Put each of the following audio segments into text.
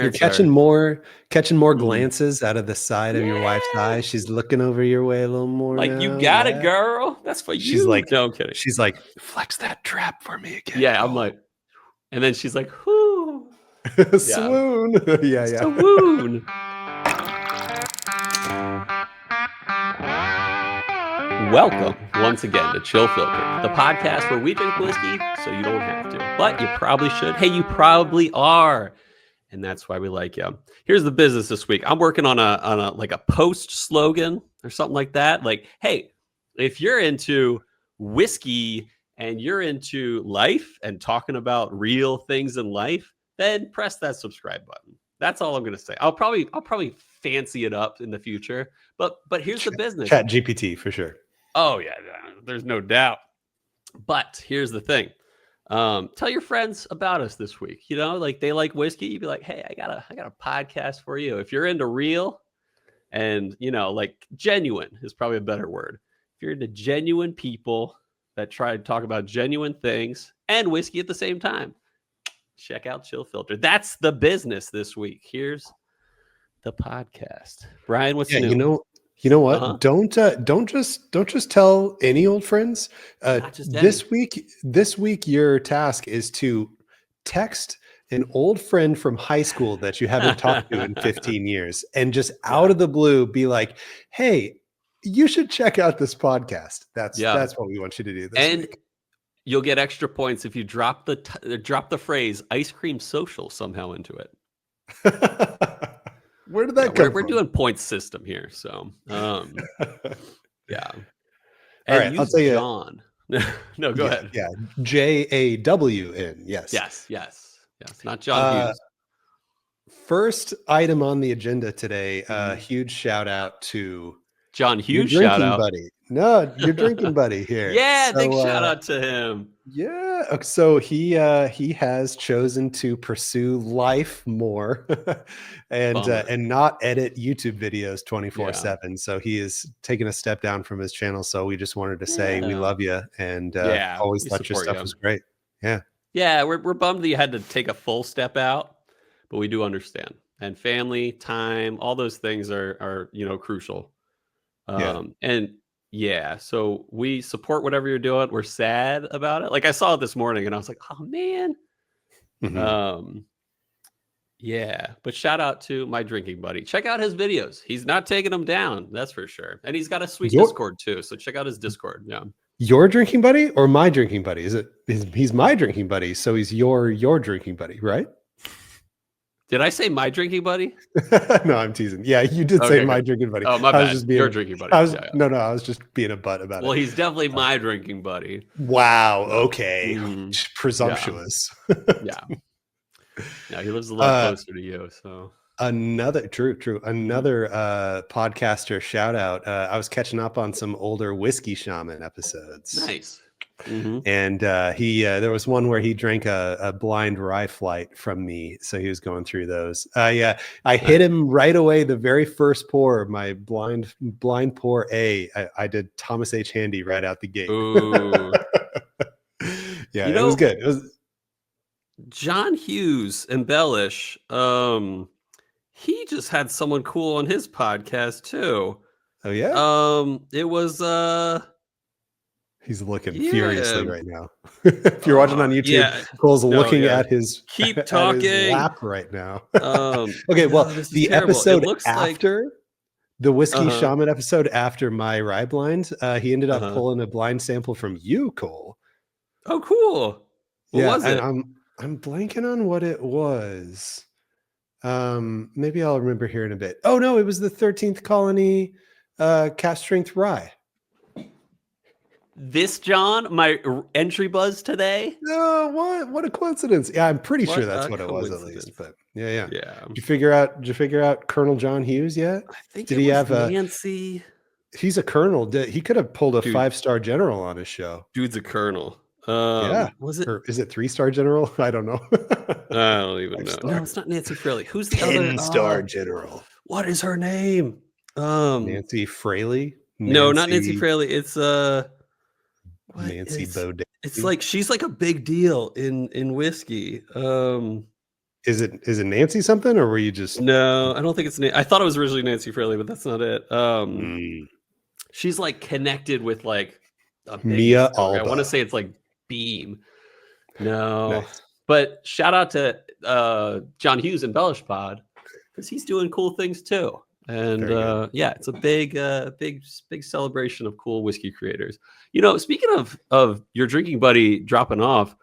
You're catching more glances out of the side of your wife's Yeah. eye. She's looking over your way a little more Like, now. you got it, Yeah. girl. That's for She's you. like, No, I'm kidding. she's like, flex that trap for me again. Yeah, I'm like, and then she's like, whoo. swoon. Yeah. Swoon. Welcome once again to Chill Filter, the podcast where we drink whiskey so you don't have to, but you probably should. Hey, you probably are. And that's why we like you. Here's the business this week. I'm working on a like a post slogan or something like that. Like, hey, if you're into whiskey and you're into life and talking about real things in life, then press that subscribe button. That's all I'm gonna say. I'll probably fancy it up in the future. But here's the business. Chat GPT for sure. Oh yeah, there's no doubt. But here's the thing. Tell your friends about us this week. You know, like they like whiskey. You'd be like, hey, I got a podcast for you. If you're into real and, you know, like genuine is probably a better word. If you're into genuine people that try to talk about genuine things and whiskey at the same time, check out Chill Filter. That's the business this week. Here's the podcast. Bryan, what's new? You know what? Uh-huh. Don't just tell any old friends. This week, your task is to text an old friend from high school that you haven't talked to in 15 years, and just out of the blue, be like, "Hey, you should check out this podcast." That's what we want you to do this week. You'll get extra points if you drop the phrase "ice cream social" somehow into it. Where did that come from? We're doing points system here, so yeah. And all right, I'll tell you, John. No, go ahead. Yeah, JAWN. Yes. Not John Hughes. First item on the agenda today. Huge shout out to John Hughes. Shout out, buddy. No, your drinking buddy here. Yeah, big shout out to him. Yeah, so he has chosen to pursue life more, and not edit YouTube videos 24/7. So he is taking a step down from his channel. So we just wanted to say we love you, and always thought your stuff was great. Yeah, we're bummed that you had to take a full step out, but we do understand. And family, time, all those things are crucial. So we support whatever you're doing. We're sad about it. Like I saw it this morning and I was like, oh man. Mm-hmm. But shout out to my drinking buddy. Check out his videos. He's not taking them down. That's for sure. And he's got a sweet Discord too. So check out his Discord. Yeah. Your drinking buddy or my drinking buddy? He's my drinking buddy. So he's your drinking buddy, right? Did I say my drinking buddy? No, I'm teasing. Yeah, you did say my drinking buddy. Oh, my bad. Your drinking buddy. No, I was just being a butt about it. Well, he's definitely my drinking buddy. Wow. Okay. Presumptuous. Yeah. Yeah, he lives a little closer to you. So another podcaster shout out. I was catching up on some older Whiskey Shaman episodes. Nice. And there was one where he drank a blind rye flight from me, so he was going through those. I hit him right away the very first pour, my blind pour I did Thomas H. Handy right out the gate. Ooh. Yeah, it was good. It was John Hughes embellish. He just had someone cool on his podcast too. Oh yeah. It was He's looking furiously right now. If you're watching on YouTube, Cole's looking at his talking his lap right now. Okay, well, the episode after the Whiskey Shaman episode after my rye blind, he ended up pulling a blind sample from you, Cole. Oh, cool. What was it? And I'm blanking on what it was. Maybe I'll remember here in a bit. Oh no, it was the 13th Colony cast strength rye. This John, my entry buzz today. No, what a coincidence! Yeah, I'm pretty sure that's what it was at least. But yeah. Did you figure out Colonel John Hughes yet? I think did he have Nancy? He's a colonel. He could have pulled a 5-star general on his show. Dude's a colonel. Was it? Or is it 3-star general? I don't know. I don't even know. No, it's not Nancy Fraley. Who's the 10-star general? What is her name? Nancy Fraley. No, not Nancy Fraley. It's Nancy Baudet. It's like she's like a big deal in whiskey. Is it Nancy something, or were you just? No, I don't think it's. I thought it was originally Nancy Fraley, but that's not it. She's like connected with like a big Mia distillery. I Alba. want to say it's like Beam. No, Nice. but shout out to John Hughes and Bellish Pod, because he's doing cool things too. And yeah, it's a big celebration of cool whiskey creators. You know, speaking of your drinking buddy dropping off,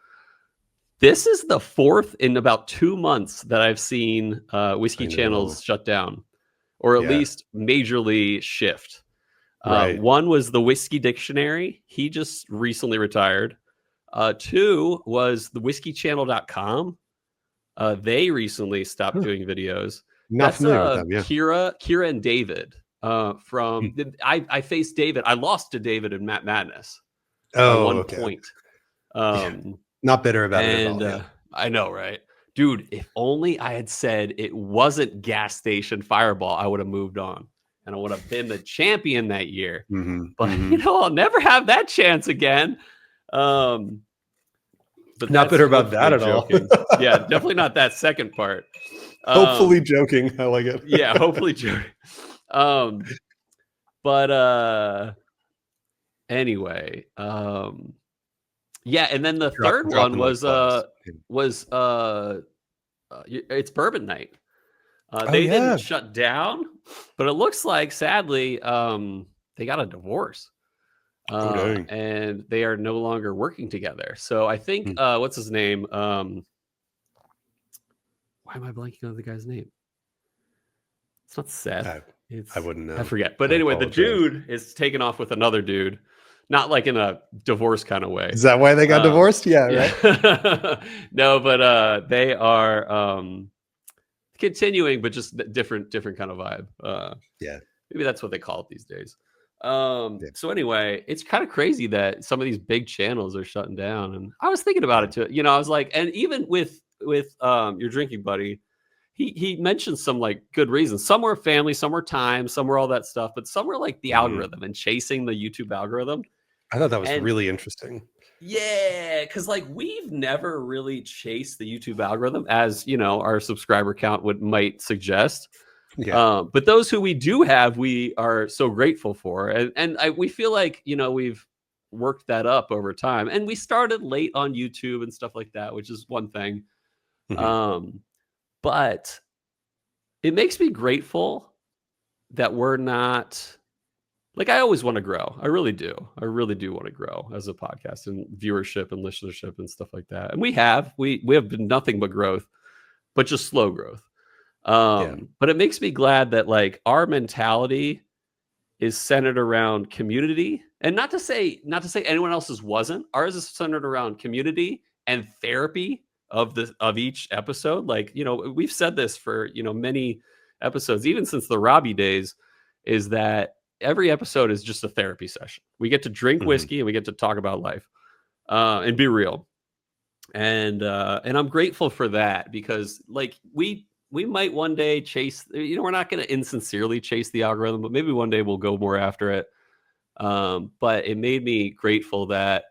this is the fourth in about 2 months that I've seen whiskey channels shut down, or at least majorly shift. Right. One was the Whiskey Dictionary. He just recently retired. Two was the whiskeychannel.com. They recently stopped doing videos. Not familiar with them. Yeah. Kira and David from I faced David. I lost to David in Matt Madness by 1 point. Not bitter about it at all. I know, right? Dude, if only I had said it wasn't gas station Fireball, I would have moved on. And I would have been the champion that year. But, you know, I'll never have that chance again. But not bitter about that at all. Yeah, definitely not that second part. Hopefully joking. I like it. Yeah, hopefully joking. But anyway, yeah, and then the third one was it's Bourbon Night. They didn't shut down, but it looks like sadly they got a divorce. And they are no longer working together. So I think what's his name? Why am I blanking on the guy's name? It's not Seth. I wouldn't know. I forget. But anyway, the dude is taken off with another dude. Not like in a divorce kind of way. Is that why they got divorced? Yeah, right. No, but they are continuing, but just different kind of vibe. Yeah. Maybe that's what they call it these days. So anyway, it's kind of crazy that some of these big channels are shutting down. And I was thinking about it too. You know, I was like, and even with your drinking buddy, he mentioned some like good reasons. Some were family, some were time, some were all that stuff, but some were like the algorithm and chasing the YouTube algorithm. I thought that was really interesting. Yeah, because like we've never really chased the YouTube algorithm, as you know, our subscriber count might suggest. Yeah. But those who we do have, we are so grateful for, and we feel like, you know, we've worked that up over time, and we started late on YouTube and stuff like that, which is one thing. But it makes me grateful that we're not like, I always want to grow. I really do. I really do want to grow as a podcast and viewership and listenership and stuff like that. And we have been nothing but growth, but just slow growth. But it makes me glad that like our mentality is centered around community, and not to say anyone else's wasn't. Ours is centered around community and therapy of each episode. Like, you know, we've said this for, you know, many episodes, even since the Robbie days, is that every episode is just a therapy session. We get to drink whiskey and we get to talk about life and be real. And I'm grateful for that, because like we might one day chase, you know, we're not going to insincerely chase the algorithm, but maybe one day we'll go more after it. But it made me grateful that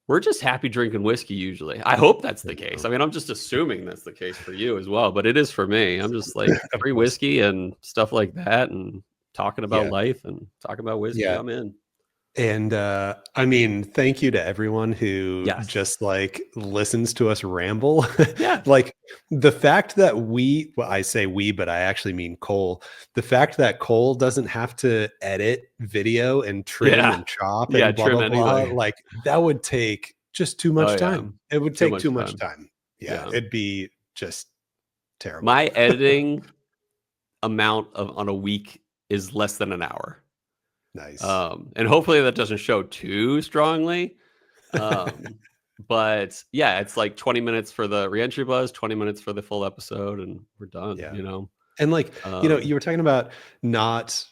we're just happy drinking whiskey usually. I hope that's the case. I mean, I'm just assuming that's the case for you as well, but it is for me. I'm just like free whiskey and stuff like that, and talking about life and talking about whiskey. I'm in. And I mean, thank you to everyone who just like listens to us ramble. Like the fact that I say we, but I actually mean Cole. The fact that Cole doesn't have to edit video and trim and chop and blah, blah, blah, like that would take just too much time. It would take too much time. Yeah, it'd be just terrible. My editing amount on a week is less than an hour. Nice. And hopefully that doesn't show too strongly. But yeah, it's like 20 minutes for the reentry buzz, 20 minutes for the full episode, and we're done, you know? And like, you know, you were talking about not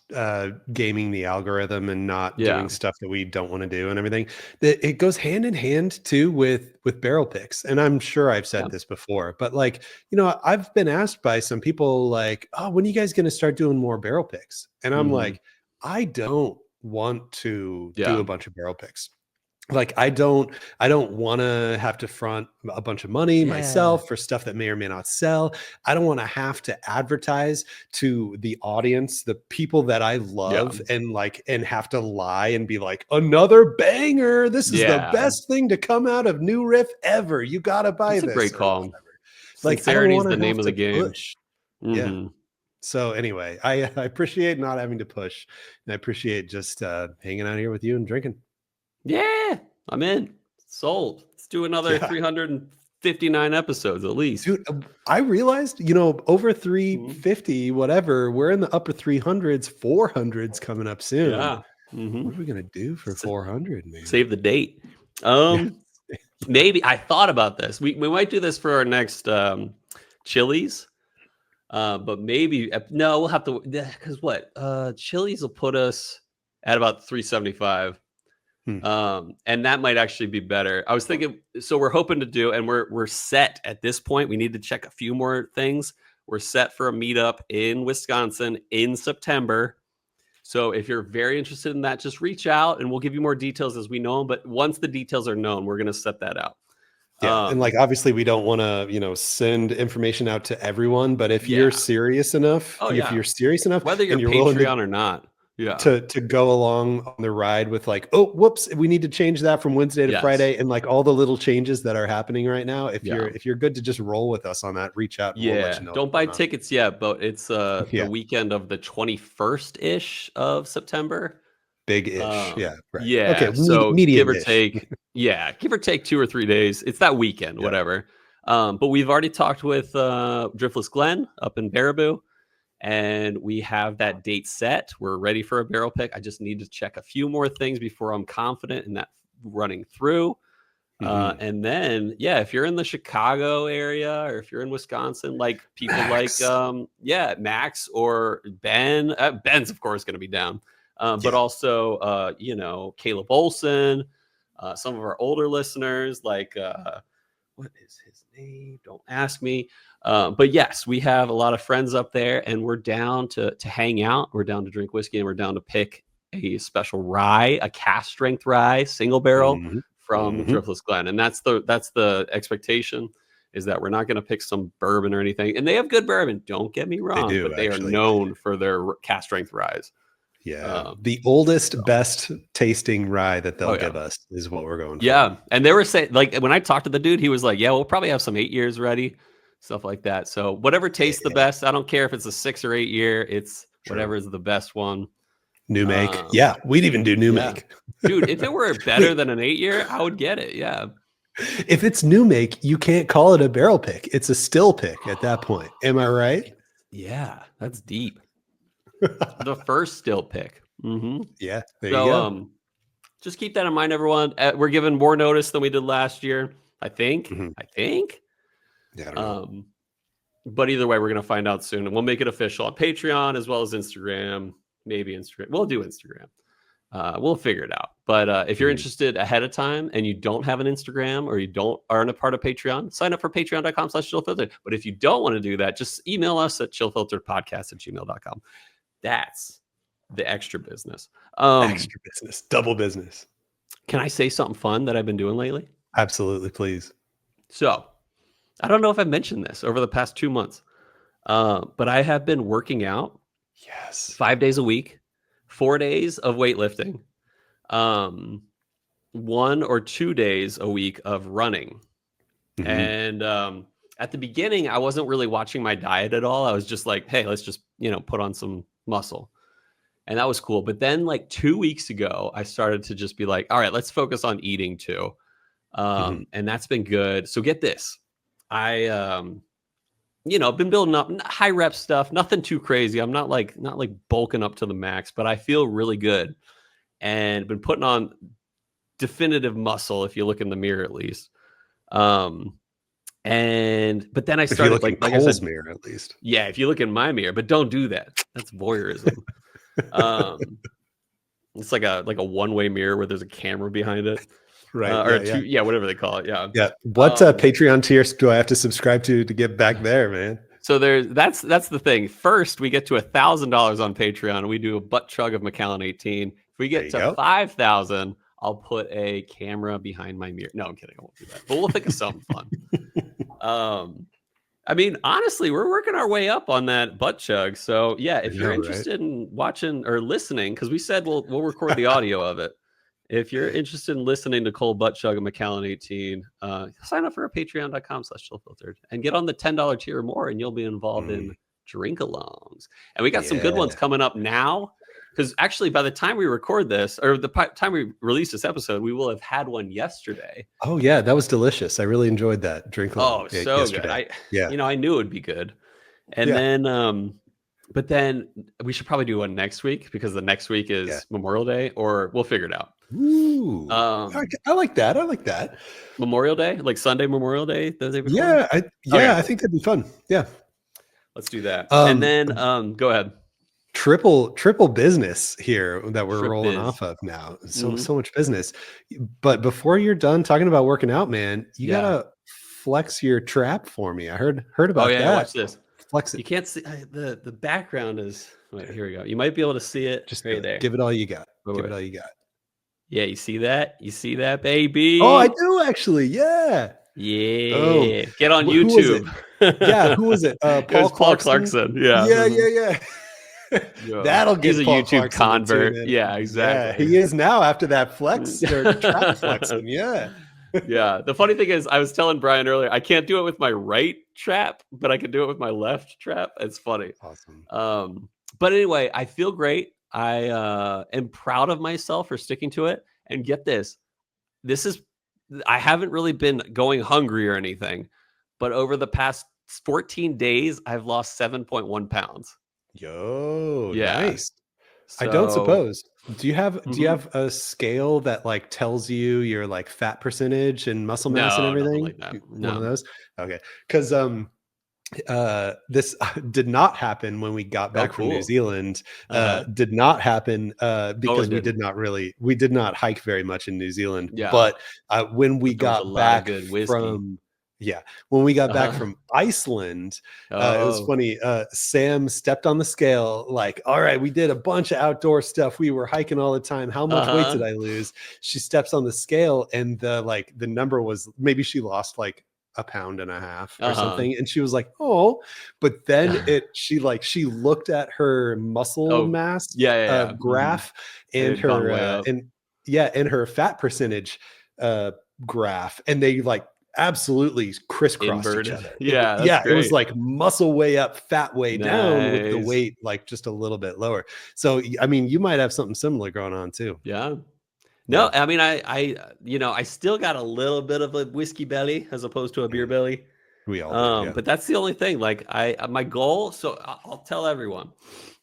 gaming the algorithm and not doing stuff that we don't want to do and everything. It goes hand in hand too with barrel picks. And I'm sure I've said this before, but like, you know, I've been asked by some people like, oh, when are you guys going to start doing more barrel picks? And I'm like, I don't want to do a bunch of barrel picks. Like I don't want to have to front a bunch of money myself for stuff that may or may not sell. I don't want to have to advertise to the audience, the people that I love, and have to lie and be like, another banger. This is the best thing to come out of New Riff ever. You gotta buy That's this. a great call. Like I don't Sincerity is want the to name have of the to game. push. Yeah. So anyway, I appreciate not having to push, and I appreciate just hanging out here with you and drinking. Yeah, I'm in. Sold. Let's do another 359 episodes at least. Dude, I realized, over 350, whatever, we're in the upper 300s, 400s coming up soon. Yeah. What are we going to do for 400, man? Save the date. Maybe I thought about this. We might do this for our next Chili's. But maybe no, we'll have to, because Chili's will put us at about 375. And that might actually be better. I was thinking, so we're hoping to do, and we're set at this point. We need to check a few more things. We're set for a meetup in Wisconsin in September. So if you're very interested in that, just reach out and we'll give you more details as we know them. But once the details are known, we're going to set that out. Yeah. And obviously we don't want to, send information out to everyone, but if you're serious enough, if you're serious enough, whether you're Patreon or not, to go along on the ride with oh, whoops, we need to change that from Wednesday to Friday. And all the little changes that are happening right now. If you're good to just roll with us on that, reach out. And we'll let you know. Don't buy tickets yet, but it's the weekend of the 21st ish of September. Big-ish. Right. Yeah. Okay. So give or take. Give or take 2 or 3 days. It's that weekend, whatever. But we've already talked with Driftless Glenn up in Baraboo. And we have that date set. We're ready for a barrel pick. I just need to check a few more things before I'm confident in that running through. And then, if you're in the Chicago area or if you're in Wisconsin, people Max. Max or Ben. Ben's, of course, going to be down. But also, Caleb Olson, some of our older listeners, what is his name? Don't ask me. But yes, we have a lot of friends up there and we're down to hang out. We're down to drink whiskey and we're down to pick a special rye, a cast strength rye, single barrel from Driftless Glen. And that's the expectation, is that we're not going to pick some bourbon or anything. And they have good bourbon. Don't get me wrong, but they are known for their cast strength ryes. Yeah. The oldest, best tasting rye that they'll give us is what we're going for. Yeah. And they were saying, when I talked to the dude, he was like, we'll probably have some 8 years ready. Stuff like that. So whatever tastes the best. I don't care if it's a 6 or 8 year. It's whatever is the best one. New make. We'd even do new make. Dude, if it were better than an 8 year, I would get it. Yeah. If it's new make, you can't call it a barrel pick. It's a still pick at that point. Am I right? Yeah, that's deep. The first still pick. Yeah. There you go. Just keep that in mind, everyone. We're giving more notice than we did last year. I think. Yeah, I don't know. But either way, we're going to find out soon. And we'll make it official on Patreon as well as Instagram. Maybe Instagram. We'll do Instagram. We'll figure it out. But if you're interested ahead of time and you don't have an Instagram or you aren't a part of Patreon, sign up for patreon.com/chillfiltered. But if you don't want to do that, just email us at chillfilteredpodcast@gmail.com. That's the extra business. Extra business. Double business. Can I say something fun that I've been doing lately? Absolutely, please. So, I don't know if I mentioned this over the past 2 months, but I have been working out 5 days a week, 4 days of weightlifting, 1 or 2 days a week of running. And at the beginning, I wasn't really watching my diet at all. I was just like, hey, let's just, put on some muscle. And that was cool. But then 2 weeks ago, I started to just be like, all right, let's focus on eating too. And that's been good. So get this. I've been building up high rep stuff, nothing too crazy. I'm not bulking up to the max, but I feel really good and been putting on definitive muscle. If you look in the mirror, at least. But then I started like I said, mirror, at least. Yeah. If you look in my mirror, but don't do that. That's voyeurism. It's like a one-way mirror where there's a camera behind it. Right. Whatever they call it. Yeah. Yeah. What Patreon tiers do I have to subscribe to get back there, man? So that's the thing. First, we get to $1,000 on Patreon and we do a butt chug of Macallan 18. If we get to 5,000, I'll put a camera behind my mirror. No, I'm kidding. I won't do that. But we'll think of something fun. I mean, honestly, we're working our way up on that butt chug. So yeah, if you're interested in watching or listening, because we said we'll record the audio of it. If you're interested in listening to Cole butt chug and Macallan 18, sign up for our patreon.com/chillfiltered and get on the $10 tier or more, and you'll be involved in drink alongs. And we got some good ones coming up now. Because actually, by the time we record this, or the time we release this episode, we will have had one yesterday. Oh yeah, that was delicious. I really enjoyed that drink. So yesterday. Good. I knew it'd be good. And then, but then we should probably do one next week because the next week is Memorial Day, or we'll figure it out. Ooh, I like that. I like that. Memorial Day, like Sunday Memorial Day. The day before? Yeah, I think that'd be fun. Yeah, let's do that. And then, go ahead. Triple business here that we're rolling off of now. So much business. But before you're done talking about working out, man, you gotta flex your trap for me. I heard about that. Watch this. Flex it. You can't see the background is. Wait, here we go. You might be able to see it. Just right there. Give it all you got. Give it all you got. Yeah, you see that? You see that, baby? Oh, I do actually. Yeah. Yeah. Oh. Get on YouTube. Who was it? Paul Clarkson. Yeah. Yeah. That'll get He's a Paul YouTube Clarkson convert. too, yeah, exactly. Yeah, he is now after that flex or trap flexing. Yeah. Yeah. The funny thing is, I was telling Bryan earlier, I can't do it with my right trap, but I can do it with my left trap. It's funny. Awesome. But anyway, I feel great. I am proud of myself for sticking to it. And get this. I haven't really been going hungry or anything, but over the past 14 days, I've lost 7.1 pounds. Yo, nice. So, I don't suppose. Do you have a scale that like tells you your like fat percentage and muscle mass and everything? Like that. One of those? Okay. Because this did not happen when we got back from New Zealand. Did not happen because we did not hike very much in New Zealand. Yeah. But when we got back from when we got back from Iceland, it was funny. Sam stepped on the scale, like, all right, we did a bunch of outdoor stuff. We were hiking all the time. How much weight did I lose? She steps on the scale, and the number was, maybe she lost like 1.5 pounds or something. And she was like, oh, but then she looked at her muscle mass graph and her and her fat percentage graph, and they like absolutely crisscrossed each other. It was like muscle way up, fat way down, with the weight like just a little bit lower. So I mean, you might have something similar going on too. No, I mean, I still got a little bit of a whiskey belly as opposed to a beer belly. We all do, but that's the only thing. Like my goal. So I'll tell everyone,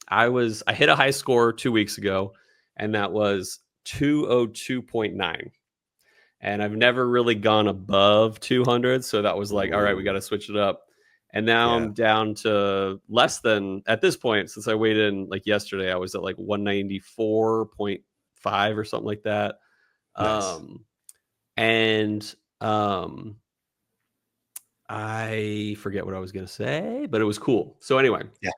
I hit a high score 2 weeks ago, and that was 202.9. And I've never really gone above 200. So that was like, all right, we got to switch it up. And now I'm down to less than, at this point, since I weighed in like yesterday, I was at like 194.5 or something like that. Nice. I forget what I was going to say, but it was cool. So anyway. Yeah.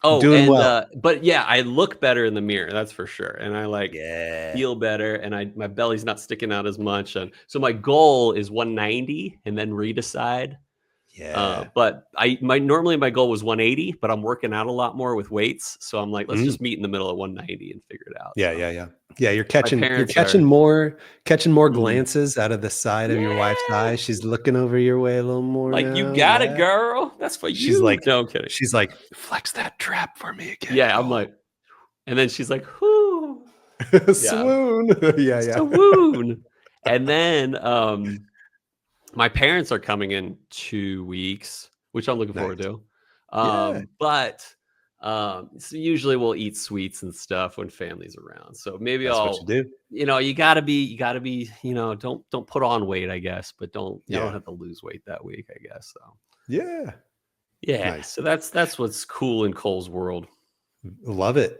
Oh, doing well. But yeah, I look better in the mirror. That's for sure. And I feel better, and my belly's not sticking out as much. And so my goal is 190 and then redecide. Yeah. But normally my goal was 180, but I'm working out a lot more with weights. So I'm like, let's just meet in the middle at 190 and figure it out. Yeah. You're catching more glances out of the side of your wife's eye. She's looking over your way a little more. Like, you got it, girl. That's for you. She's like, no, I'm kidding. She's like, flex that trap for me again. Yeah, I'm like, and then she's like, whoo. Swoon. Yeah. Swoon. And then my parents are coming in 2 weeks, which I'm looking forward to. But so usually we'll eat sweets and stuff when family's around. So maybe That's what you do. You gotta be, don't put on weight, I guess, but you don't have to lose weight that week, I guess. So yeah. Nice. So that's what's cool in Cole's world. Love it.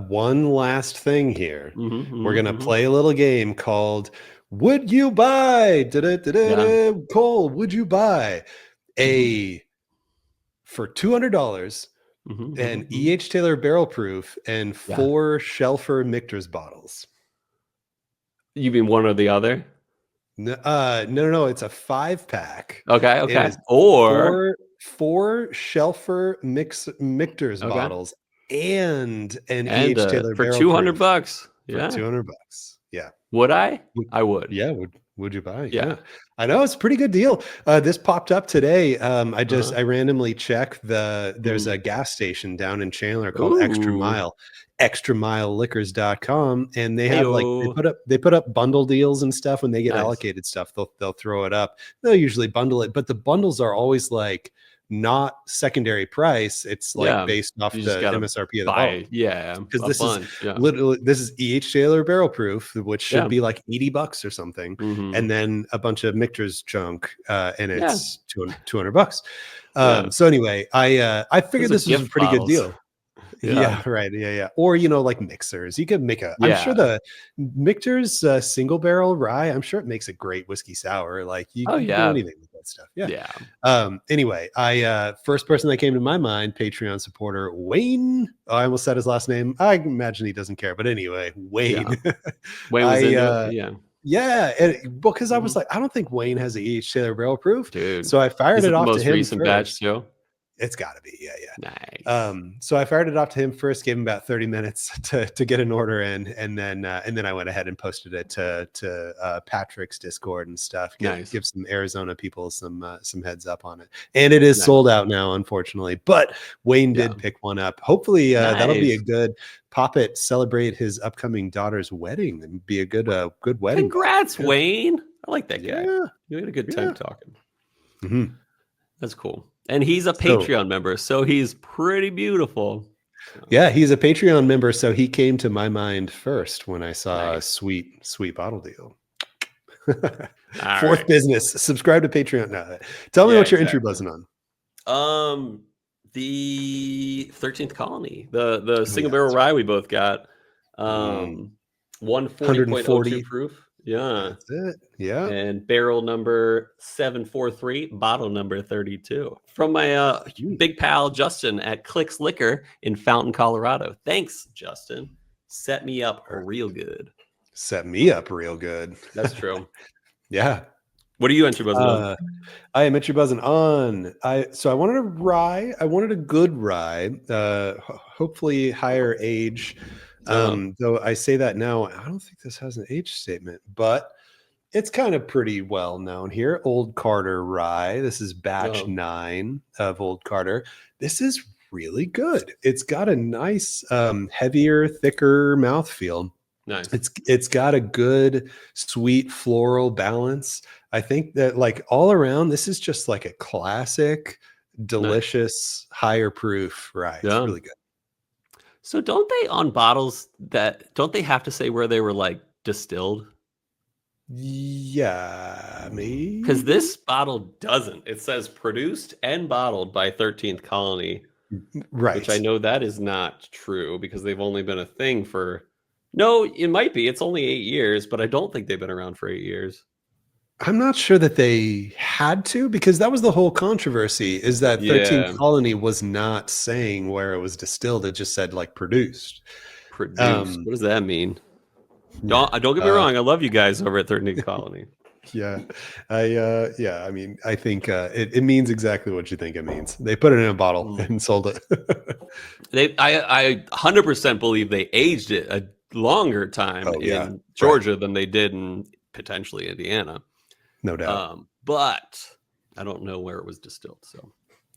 One last thing here. We're gonna play a little game called Would You Buy? Cole, would you buy for $200 an E.H. Taylor barrel proof and 4 Shelfer Michter's bottles? You mean one or the other? No. It's a 5-pack. Okay. It is four Shelfer Michter's bottles and an E.H. Taylor for barrel $200. proof for Yeah. $200. Yeah. Would I? I would. Yeah. Would you buy? Yeah. I know it's a pretty good deal. This popped up today. I randomly checked there's a gas station down in Chandler called Extra Mile, extramileliquors.com. And they have they put up bundle deals and stuff. When they get allocated stuff, they'll throw it up. They'll usually bundle it, but the bundles are always like not secondary price. It's like based off the MSRP of the bottle. Yeah, because this is literally E.H. Taylor barrel proof, which should be like $80 or something, and then a bunch of Michter's junk, and it's $200. So anyway, I figured this was a pretty good deal. Yeah, right. Yeah. Or, like mixers. You could make I'm sure the Michter's Single Barrel Rye, I'm sure it makes a great whiskey sour. Like you can do anything with that stuff. Yeah. Anyway, first person that came to my mind, Patreon supporter Wayne. I almost said his last name. I imagine he doesn't care, but anyway, Wayne. Wayne was into it. Yeah, because I was like, I don't think Wayne has a E.H. Taylor barrel proof, dude. So I fired it off to him. Most recent batch too. It's got to be, yeah. Nice. So I fired it off to him first, gave him about 30 minutes to get an order in, and then I went ahead and posted it to Patrick's Discord and stuff. Give some Arizona people some heads up on it, and it is sold out now, unfortunately. But Wayne did pick one up. Hopefully, that'll be a good pop it. Celebrate his upcoming daughter's wedding and be a good wedding. Congrats, Wayne! I like that guy. You had a good time talking. Mm-hmm. That's cool. And he's a Patreon member, so he's pretty beautiful. Yeah, he's a Patreon member, so he came to my mind first when I saw a sweet bottle deal. Fourth business. Subscribe to Patreon. No, tell me what you're entry buzzing on. The 13th Colony, the Single Barrel Rye we both got. 140.02 proof. Yeah. That's it. Yeah. And barrel number 743, bottle number 32. From my big pal Justin at Clicks Liquor in Fountain, Colorado. Thanks, Justin. Set me up real good. That's true. Yeah. What are you entry buzzing on? I am entry buzzing on. So I wanted a rye. I wanted a good rye. Hopefully higher age. Though I say that now, I don't think this has an age statement, but it's kind of pretty well known here. Old Carter Rye. This is batch 9 of Old Carter. This is really good. It's got a nice, heavier, thicker mouthfeel. Nice. It's got a good, sweet floral balance. I think that like all around, this is just like a classic, delicious, higher proof rye. It's really good. So don't they on bottles don't they have to say where they were like distilled? Yeah, maybe. Because this bottle doesn't. It says produced and bottled by 13th Colony. Right. Which I know that is not true because they've only been a thing for... No, it might be. It's only 8 years, but I don't think they've been around for 8 years. I'm not sure that they had to, because that was the whole controversy, is that 13th Colony was not saying where it was distilled. It just said like produced. What does that mean? Don't get me wrong. I love you guys over at 13th Colony. I mean, I think it means exactly what you think it means. They put it in a bottle and sold it. I 100% believe they aged it a longer time in Georgia than they did in potentially Indiana. No doubt. But I don't know where it was distilled. So,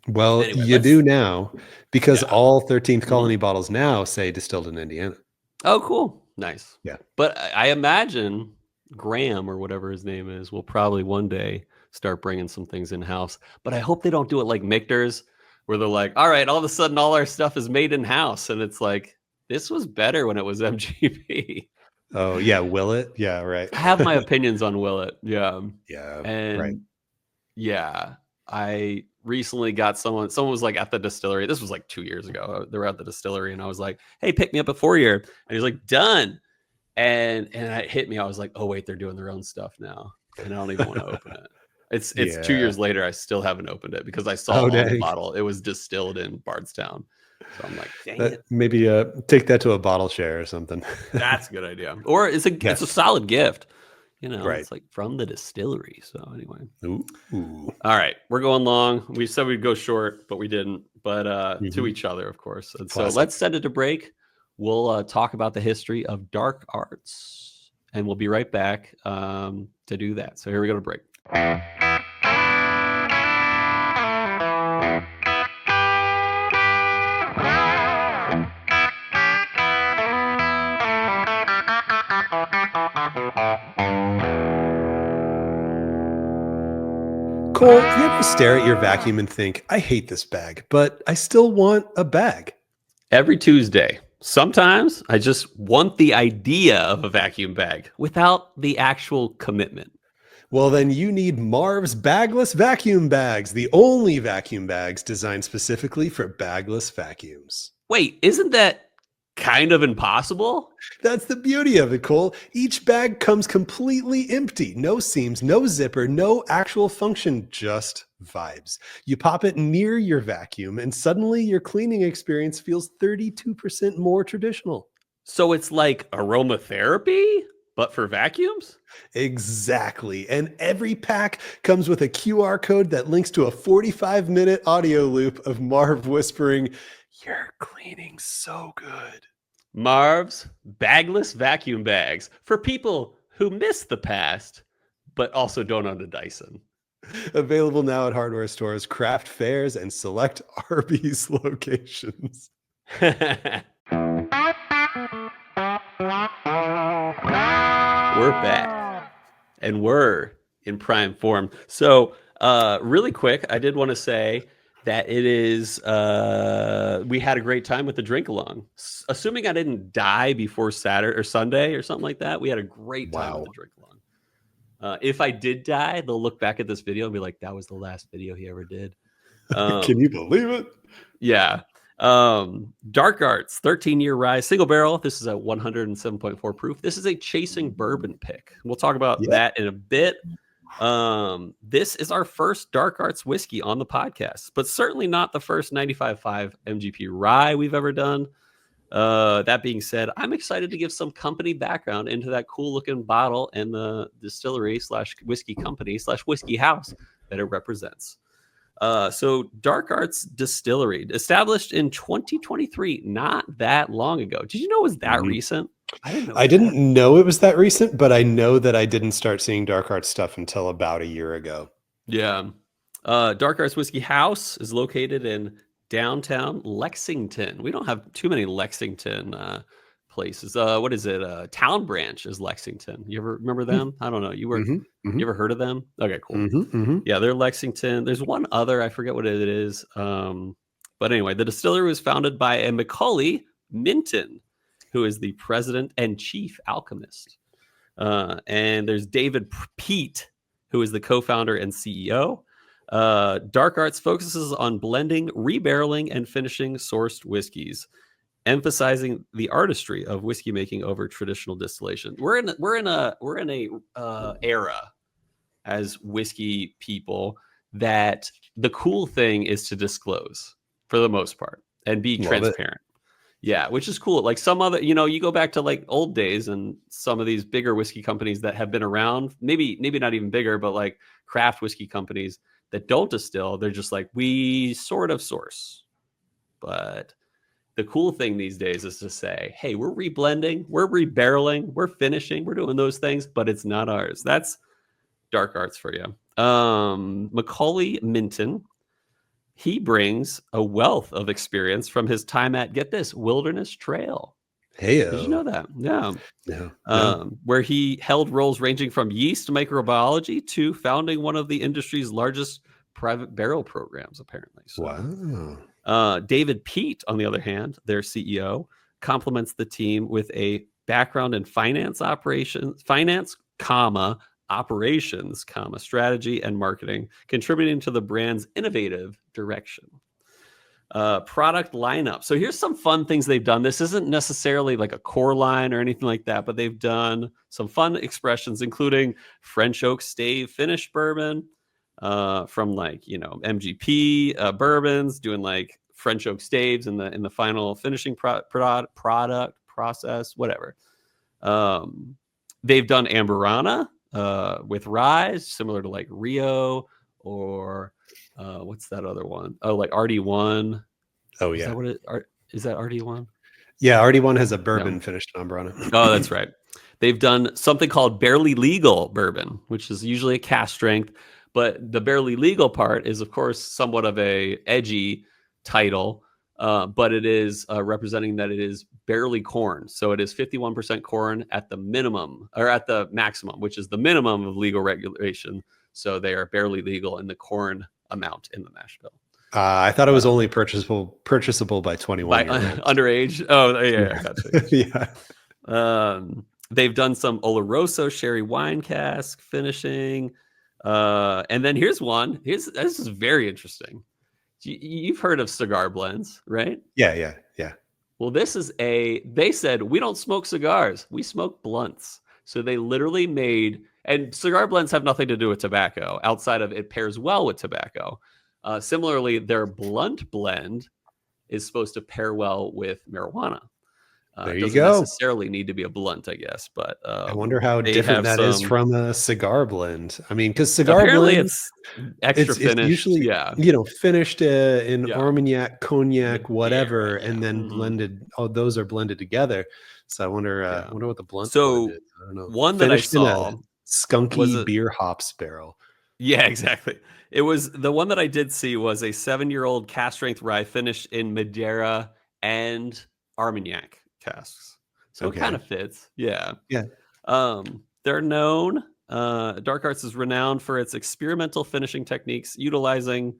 well, anyway, you do now, because all 13th Colony bottles now say distilled in Indiana. Oh, cool. Nice. Yeah. But I imagine Graham, or whatever his name is, will probably one day start bringing some things in-house. But I hope they don't do it like Michter's, where they're like, all right, all of a sudden all our stuff is made in-house. And it's like, this was better when it was MGP. Oh, yeah. Willet. Yeah, right. I have my opinions on Willet. Yeah. Yeah. And right. Yeah, I recently got someone was like at the distillery. This was like 2 years ago. They were at the distillery and I was like, hey, pick me up at 4-year. And he's like, done. And it hit me. I was like, oh, wait, they're doing their own stuff now. And I don't even want to open it. It's 2 years later. I still haven't opened it because I saw on the bottle it was distilled in Bardstown. So I'm like, dang it. Maybe take that to a bottle share or something. That's a good idea. Or it's a solid gift. It's like from the distillery. So anyway. Ooh. All right. We're going long. We said we'd go short, but we didn't. But to each other, of course. And so let's send it to break. We'll talk about the history of dark arts. And we'll be right back to do that. So here we go to break. Cole, do you ever stare at your vacuum and think, I hate this bag, but I still want a bag? Every Tuesday. Sometimes I just want the idea of a vacuum bag without the actual commitment. Well, then you need Marv's bagless vacuum bags, the only vacuum bags designed specifically for bagless vacuums. Wait, isn't that kind of impossible? That's the beauty of it, Cole. Each bag comes completely empty. No seams, no zipper, no actual function, just vibes. You pop it near your vacuum and suddenly your cleaning experience feels 32% more traditional. So it's like aromatherapy, but for vacuums? Exactly. And every pack comes with a QR code that links to a 45-minute audio loop of Marv whispering, "You're cleaning so good." Marv's bagless vacuum bags for people who miss the past, but also don't own a Dyson. Available now at hardware stores, craft fairs, and select Arby's locations. We're back, and we're in prime form. So really quick, I did want to say that it is, we had a great time with the drink along. Assuming I didn't die before Saturday or Sunday or something like that, we had a great time with the drink along. If I did die, they'll look back at this video and be like, that was the last video he ever did. Can you believe it? Yeah. Dark Arts, 13-year Rye, single barrel. This is a 107.4 proof. This is a chasing bourbon pick. We'll talk about that in a bit. This is our first Dark Arts whiskey on the podcast, but certainly not the first 95.5 MGP Rye we've ever done. That being said, I'm excited to give some company background into that cool looking bottle and the distillery / whiskey company / whiskey house that it represents. So Dark Arts Distillery, established in 2023, not that long ago. Did you know it was that recent? I didn't know it was that recent, but I know that I didn't start seeing Dark Arts stuff until about a year ago. Yeah. Dark Arts Whiskey House is located in downtown Lexington. We don't have too many Lexington places. What is it? Town Branch is Lexington. You ever remember them? I don't know. You ever heard of them? Okay, cool. Yeah, they're Lexington. There's one other, I forget what it is. But anyway, the distillery was founded by a Macaulay Minton, who is the president and chief alchemist. And there's David Peat, who is the co-founder and CEO. Dark Arts focuses on blending, rebarreling, and finishing sourced whiskeys, emphasizing the artistry of whiskey making over traditional distillation. We're in a era as whiskey people that the cool thing is to disclose for the most part and be transparent. Yeah, which is cool. Like some other, you go back to like old days and some of these bigger whiskey companies that have been around, maybe not even bigger, but like craft whiskey companies that don't distill, they're just like, we sort of source. But the cool thing these days is to say, hey, we're reblending, we're rebarreling, we're finishing, we're doing those things, but it's not ours. That's Dark Arts for you. Macaulay Minton, he brings a wealth of experience from his time at, get this, Wilderness Trail. Hey, did you know that? Yeah. No. Where he held roles ranging from yeast microbiology to founding one of the industry's largest private barrel programs, apparently. So, wow. David Peat, on the other hand, their CEO, complements the team with a background in finance, operations, strategy, and marketing, contributing to the brand's innovative direction. Product lineup. So here's some fun things they've done. This isn't necessarily like a core line or anything like that, but they've done some fun expressions, including French oak stave finished bourbon, from like, MGP bourbons, doing like French oak staves in the final finishing product process, whatever. They've done Amburana with rye, similar to like Rio or what's that other one? Oh, like RD1. Oh, Is yeah. that what it is? That RD1? Yeah, RD1 has a bourbon finished Amburana. Oh, that's right. They've done something called barely legal bourbon, which is usually a cask strength. But the barely legal part is, of course, somewhat of a edgy title, but it is representing that it is barely corn. So it is 51% corn at the minimum, or at the maximum, which is the minimum of legal regulation. So they are barely legal in the corn amount in the mash bill. I thought it was only purchasable by 21-year-olds. Underage. Oh, yeah, gotcha. Yeah. They've done some Oloroso sherry wine cask finishing. And then here's one. This is very interesting. You've heard of cigar blends, right? Yeah. Well, they said, we don't smoke cigars. We smoke blunts. So they literally made, and cigar blends have nothing to do with tobacco outside of it pairs well with tobacco. Similarly, their blunt blend is supposed to pair well with marijuana. There it you doesn't go. necessarily need to be a blunt, I guess, but I wonder how different that is from a cigar blend. I mean, because cigar apparently blend, it's extra finished. It's usually, finished in Armagnac, cognac, whatever, and then blended. Oh, those are blended together. So I wonder what the blunt blend is. I don't know. One finished that I saw, skunky beer hops barrel. Yeah, exactly. It was the one that I did see was a 7-year-old cask strength rye finished in Madeira and Armagnac casks. So it kind of fits. Yeah. They're known. Dark Arts is renowned for its experimental finishing techniques, utilizing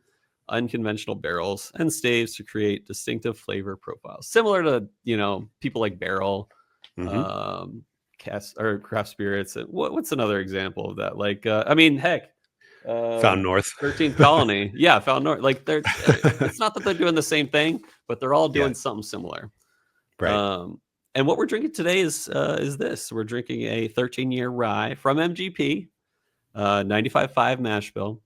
unconventional barrels and staves to create distinctive flavor profiles, similar to people like Barrel, craft spirits. What's another example of that? Like, heck. Found North, 13th Colony. Yeah, Found North. Like it's not that they're doing the same thing, but they're all doing something similar. Right. And what we're drinking today is this. We're drinking a 13-year rye from MGP, 95.5 mash bill.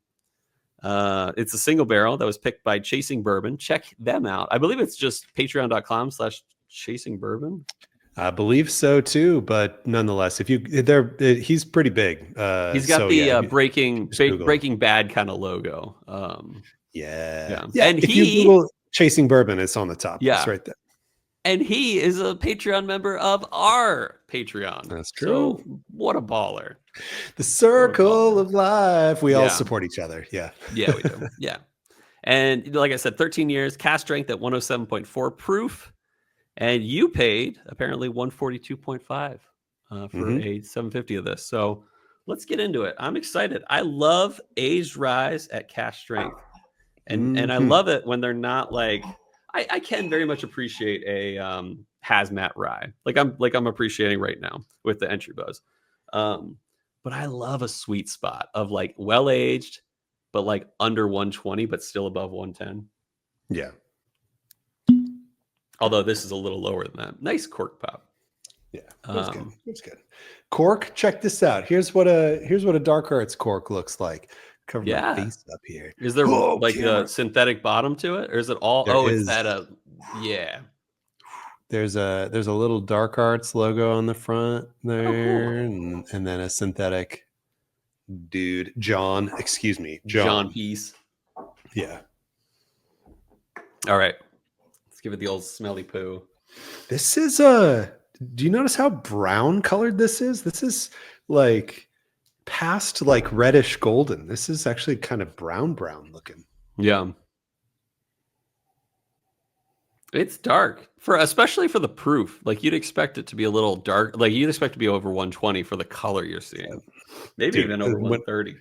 It's a single barrel that was picked by Chasing Bourbon. Check them out. I believe it's just patreon.com/Chasing Bourbon. I believe so too, but nonetheless, he's pretty big. He's got the Breaking Bad kind of logo. Yeah. And if you Google Chasing Bourbon, it's on the top. Yeah, it's right there. And he is a Patreon member of our Patreon. That's true. So what a baller! The circle of life. We all support each other. Yeah. Yeah, we do. Yeah. And like I said, 13 years, cask strength at 107.4 proof. And you paid apparently 142.5 for a 750 of this. So let's get into it. I'm excited. I love aged ryes at cask strength. And I love it when they're not like, I can very much appreciate a hazmat rye. Like I'm appreciating right now with the entry buzz. But I love a sweet spot of like well-aged, but like under 120, but still above 110. Yeah. Although this is a little lower than that. Nice cork pop. Yeah, that's good. That's good. Cork, check this out. Here's what a Dark Arts cork looks like. Cover my face up here. Is there a synthetic bottom to it, or is it all? Yeah. There's a little Dark Arts logo on the front there, and then a synthetic dude, John Peace. Yeah. All right. Give it the old smelly poo. This is do you notice how brown colored this is? This is like past like reddish golden. This is actually kind of brown looking. Yeah. It's dark especially for the proof. Like you'd expect it to be a little dark. Like you'd expect to be over 120 for the color you're seeing. Maybe even over 130.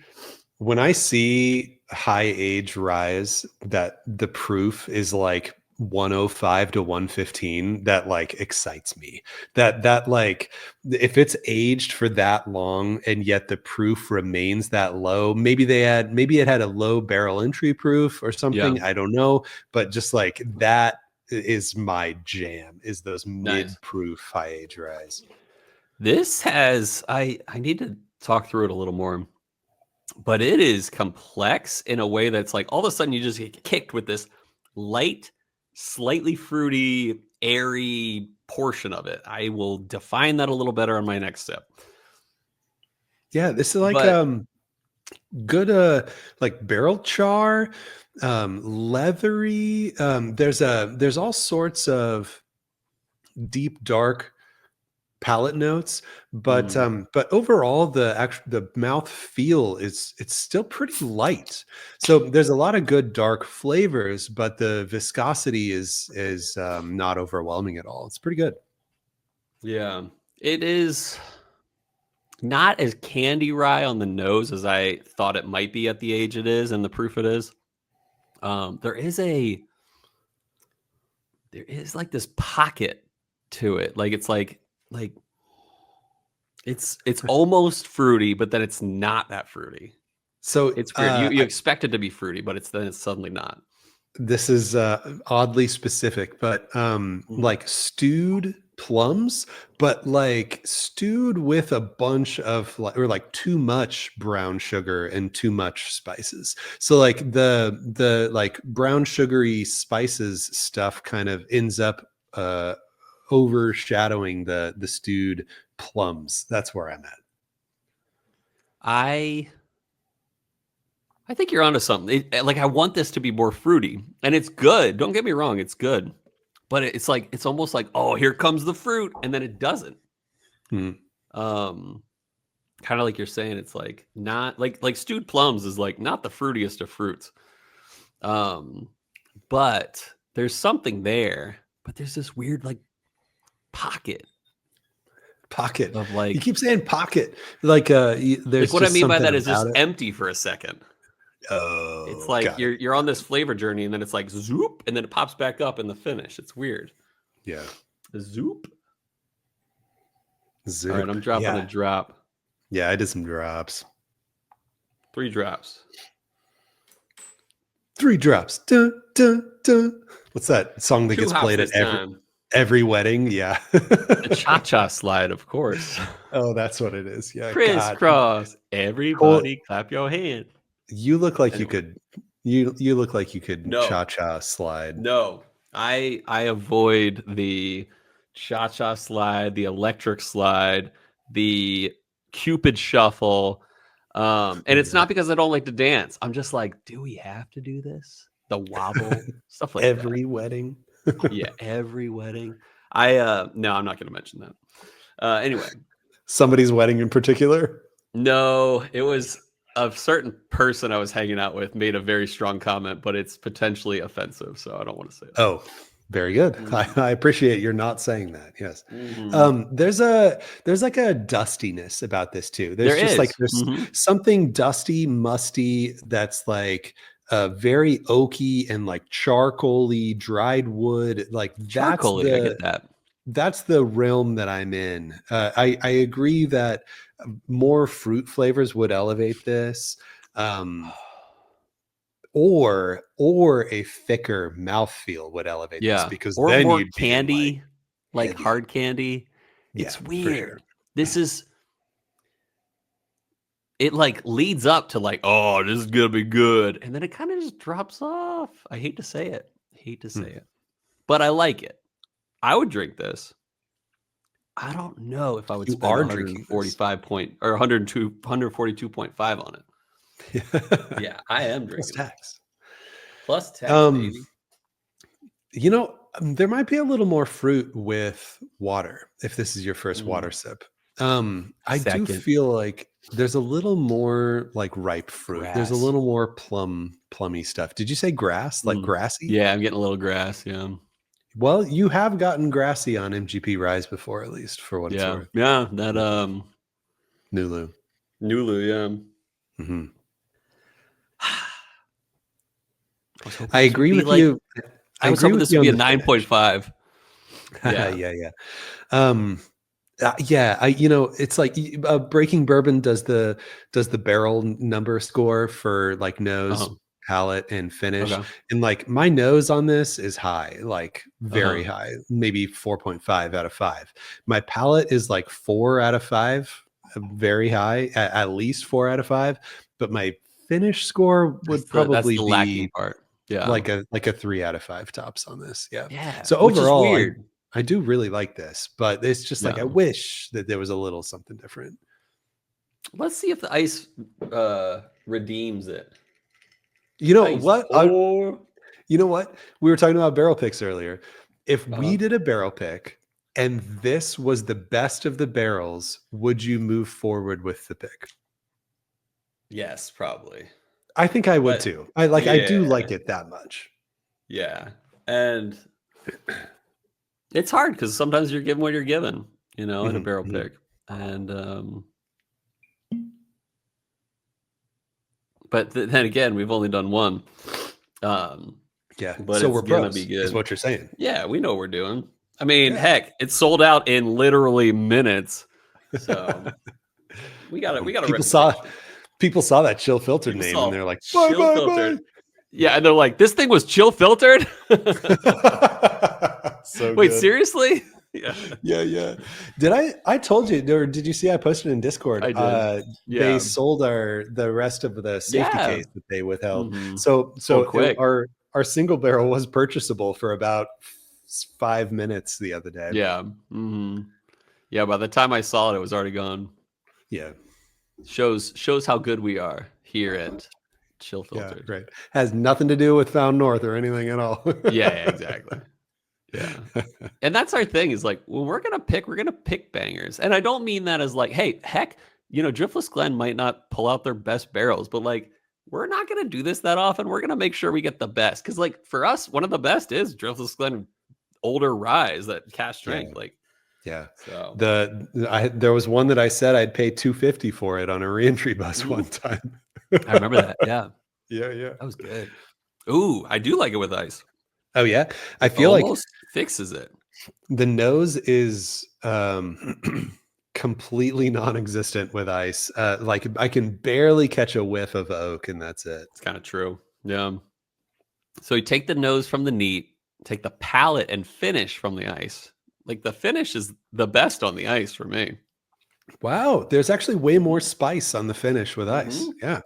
When I see high age ryes that the proof is like 105 to 115, that like excites me. That like if it's aged for that long and yet the proof remains that low, maybe it had a low barrel entry proof or something. I don't know, but just like that is my jam, is those mid-proof high age ryes. This has I need to talk through it a little more. but it is complex in a way that's like all of a sudden you just get kicked with this light, slightly fruity, airy portion of it. I will define that a little better on my next sip. Yeah, this is like good like barrel char, leathery. There's all sorts of deep dark palate notes, but overall the mouth feel it's still pretty light. So there's a lot of good dark flavors, but the viscosity is not overwhelming at all. It's pretty good. Yeah, it is not as candy rye on the nose as I thought it might be at the age it is and the proof it is. There is like this pocket to it. Like it's like it's almost fruity, but then it's not that fruity. So it's weird. You expect it to be fruity, but it's suddenly not. This is oddly specific, but like stewed plums, but like stewed with a bunch of like too much brown sugar and too much spices. So like the like brown sugary spices stuff kind of ends up overshadowing the stewed plums. That's where I'm at. I think you're onto something. Like I want this to be more fruity, and it's good. Don't get me wrong, it's good. But it's like it's almost like, oh, here comes the fruit, and then it doesn't. Kind of like you're saying, it's like not like stewed plums is like not the fruitiest of fruits. But there's something there. But there's this weird like pocket of like you keep saying pocket. Like there's like what I mean by that is just empty for a second. Oh, it's like you're on this flavor journey, and then it's like zoop, and then it pops back up in the finish. It's weird. Yeah, zoop. All right, I'm dropping a drop. Yeah, I did some drops. 3 drops. 3 drops. Dun, dun, dun. What's that song that gets played at every wedding? Yeah, the cha-cha slide, of course. Oh, that's what it is. Yeah, crisscross. Everybody, clap your hand. You look like you could. You look like you could cha-cha slide. No, I avoid the cha-cha slide, the electric slide, the Cupid shuffle, and it's not because I don't like to dance. I'm just like, do we have to do this? The wobble, stuff like every wedding. Yeah, every wedding. No, I'm not going to mention that. Anyway, somebody's wedding in particular. No, it was. A certain person I was hanging out with made a very strong comment, but it's potentially offensive, so I don't want to say it. Oh, very good. I appreciate you're not saying that. Yes. There's like a dustiness about this too. There's something dusty, musty that's like very oaky and like charcoaly, dried wood. Like I get that. That's the realm that I'm in. I agree that more fruit flavors would elevate this, or a thicker mouthfeel would elevate this, because or then more candy, like hard candy. It's weird. Sure. This is it like leads up to like, oh, this is gonna be good, and then it kind of just drops off. I hate to say it, but I like it. I would drink this. I don't know if I would spend 145 point or 142.5 on it. Yeah, I am drinking. Plus tax, baby. You know, there might be a little more fruit with water if this is your first water sip. I do feel like there's a little more like ripe fruit. There's a little more plummy stuff. Did you say grass? Like grassy? Yeah, I'm getting a little grass. Yeah. Well, you have gotten grassy on MGP Ryes before, at least for what it's worth. Yeah, that Nulu, yeah. Mm-hmm. I agree with you. I was hoping this would be a 9.5. Yeah. It's like Breaking Bourbon does the barrel number score for like nose, palate, and finish. And like my nose on this is high, like very high, maybe 4.5 out of 5. My palate is like 4 out of 5, very high, at least 4 out of 5. but my finish score would probably the be lacking part. Yeah. like a 3 out of 5 tops on this. Yeah. Yeah. So which is overall, weird. I do really like this, but it's just like I wish that there was a little something different. Let's see if the ice redeems it. You know what? You know what? We were talking about barrel picks earlier. If we did a barrel pick and this was the best of the barrels, would you move forward with the pick? Yes, probably. I think I would too. I do like it that much. Yeah. And it's hard because sometimes you're given what you're given, in a barrel pick. And but then again, we've only done one. Yeah. But so it's we're gonna pros, be good. is what you're saying. Yeah, we know what we're doing. I mean, heck, it's sold out in literally minutes. So we got it. People saw that chill filtered name and they're like, bye, chill bye, filtered. bye. Yeah, and they're like, this thing was chill filtered. So wait, good. Seriously? Yeah. Did I told you, or did you see I posted in Discord? I did. They sold the rest of the safety case that they withheld. So quick. Our single barrel was purchasable for about 5 minutes the other day. Yeah. Yeah, by the time I saw it, it was already gone. Yeah. Shows how good we are here at Chill Filtered. Yeah, right. Has nothing to do with Found North or anything at all. yeah, exactly. Yeah. And that's our thing is like, when we're going to pick bangers. And I don't mean that as like, hey, heck, Driftless Glen might not pull out their best barrels, but like, we're not going to do this that often. We're going to make sure we get the best. Cause like for us, one of the best is Driftless Glen older ryes that cash drink. Yeah. So there was one that I said I'd pay $2.50 for it on a reentry bus one time. I remember that. Yeah. Yeah. That was good. Ooh, I do like it with ice. Oh yeah. I feel like fixes it. The nose is completely non-existent with ice. Like I can barely catch a whiff of oak and that's it. It's kind of true. Yeah. So you take the nose from the neat, take the palate and finish from the ice. Like the finish is the best on the ice for me. Wow. There's actually way more spice on the finish with ice. Yeah.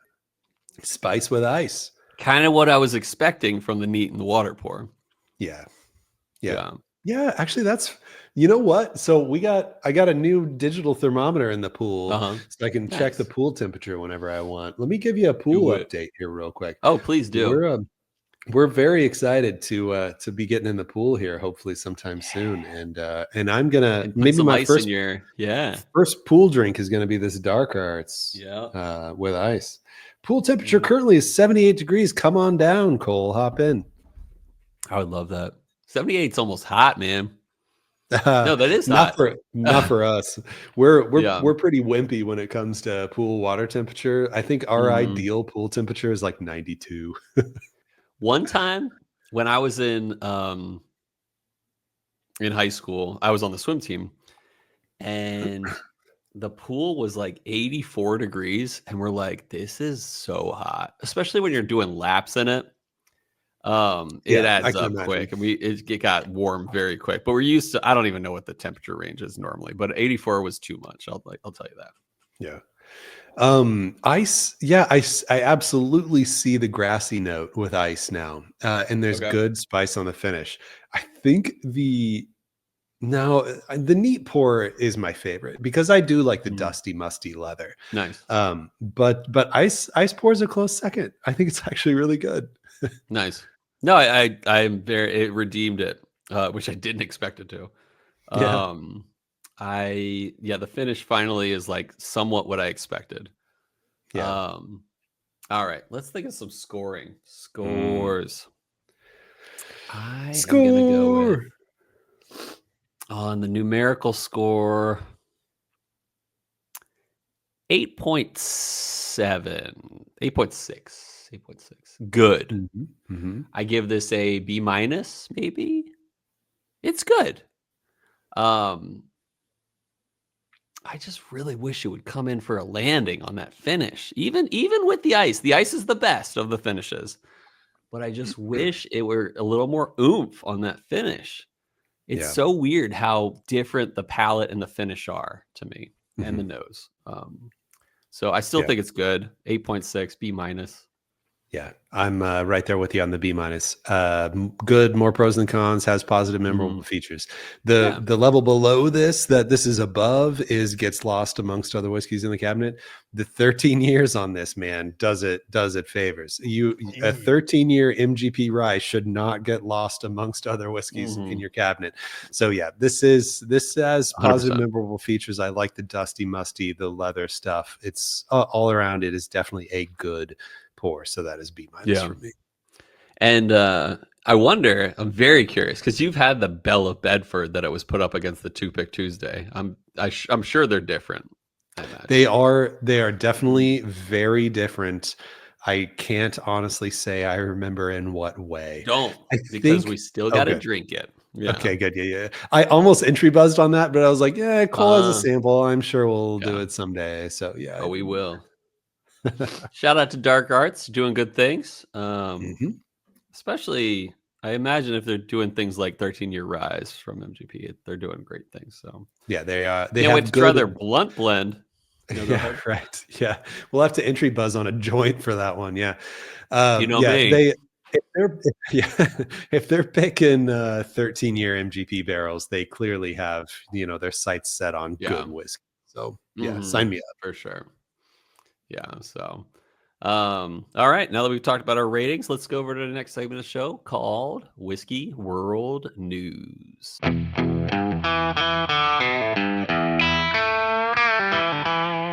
Spice with ice. Kind of what I was expecting from the neat and the water pour. Yeah. Actually, that's, you know what? So I got a new digital thermometer in the pool, so I can check the pool temperature whenever I want. Let me give you a pool update here real quick. Oh, please do. We're very excited to be getting in the pool here, hopefully sometime soon. And I'm gonna maybe my first pool drink is gonna be this Dark Arts with ice. Pool temperature currently is 78 degrees. Come on down, Cole. Hop in. I would love that. 78's almost hot, man. No, that is not for us. We're pretty wimpy when it comes to pool water temperature. I think our ideal pool temperature is like 92. One time when I was in high school, I was on the swim team, and the pool was like 84 degrees, and we're like, this is so hot, especially when you're doing laps in it. It adds up quick, and it got warm very quick. But we're used to, I don't even know what the temperature range is normally, but 84 was too much. I'll tell you that. Yeah. Ice. Yeah, I absolutely see the grassy note with ice now. And there's good spice on the finish. I think the neat pour is my favorite because I do like the dusty, musty leather. Nice. But ice pours a close second. I think it's actually really good. Nice. No, I'm very, it redeemed it, which I didn't expect it to. The finish finally is like somewhat what I expected. Yeah. All right, let's think of some scores. I am gonna go with, on the numerical score, 8.7, 8.6. Good. I give this a B-, maybe. It's good. I just really wish it would come in for a landing on that finish. Even with the ice. The ice is the best of the finishes. But I just wish it were a little more oomph on that finish. It's so weird how different the palate and the finish are to me, and the nose. So I still think it's good. 8.6, B minus. Yeah, I'm right there with you on the B minus. Good, more pros than cons, has positive, memorable features. The level below this, that this is above, gets lost amongst other whiskeys in the cabinet. The 13 years on this, man, does it favors. A 13-year MGP rye should not get lost amongst other whiskeys in your cabinet. So yeah, this has positive, 100%. Memorable features. I like the dusty, musty, the leather stuff. It's all around. It is definitely a good pour, so that is B minus for me. And I wonder, I'm very curious, because you've had the Belle of Bedford that it was put up against the Two Pick Tuesday. I'm sure they're different. They are definitely very different. I can't honestly say I remember in what way. Because we still got to drink it. Yeah. Okay, good. Yeah. I almost entry buzzed on that, but I was like, yeah, Cole has a sample. I'm sure we'll do it someday. So yeah. Oh, we will. Shout out to Dark Arts, doing good things. Especially, I imagine if they're doing things like 13-year Rye from MGP, they're doing great things. So yeah, they have to try their blunt blend. Right. Yeah, we'll have to entry buzz on a joint for that one. Yeah, me. If they're picking 13-year MGP barrels, they clearly have their sights set on good whiskey. So sign me up for sure. Yeah. So, all right. Now that we've talked about our ratings, let's go over to the next segment of the show called Whiskey World News.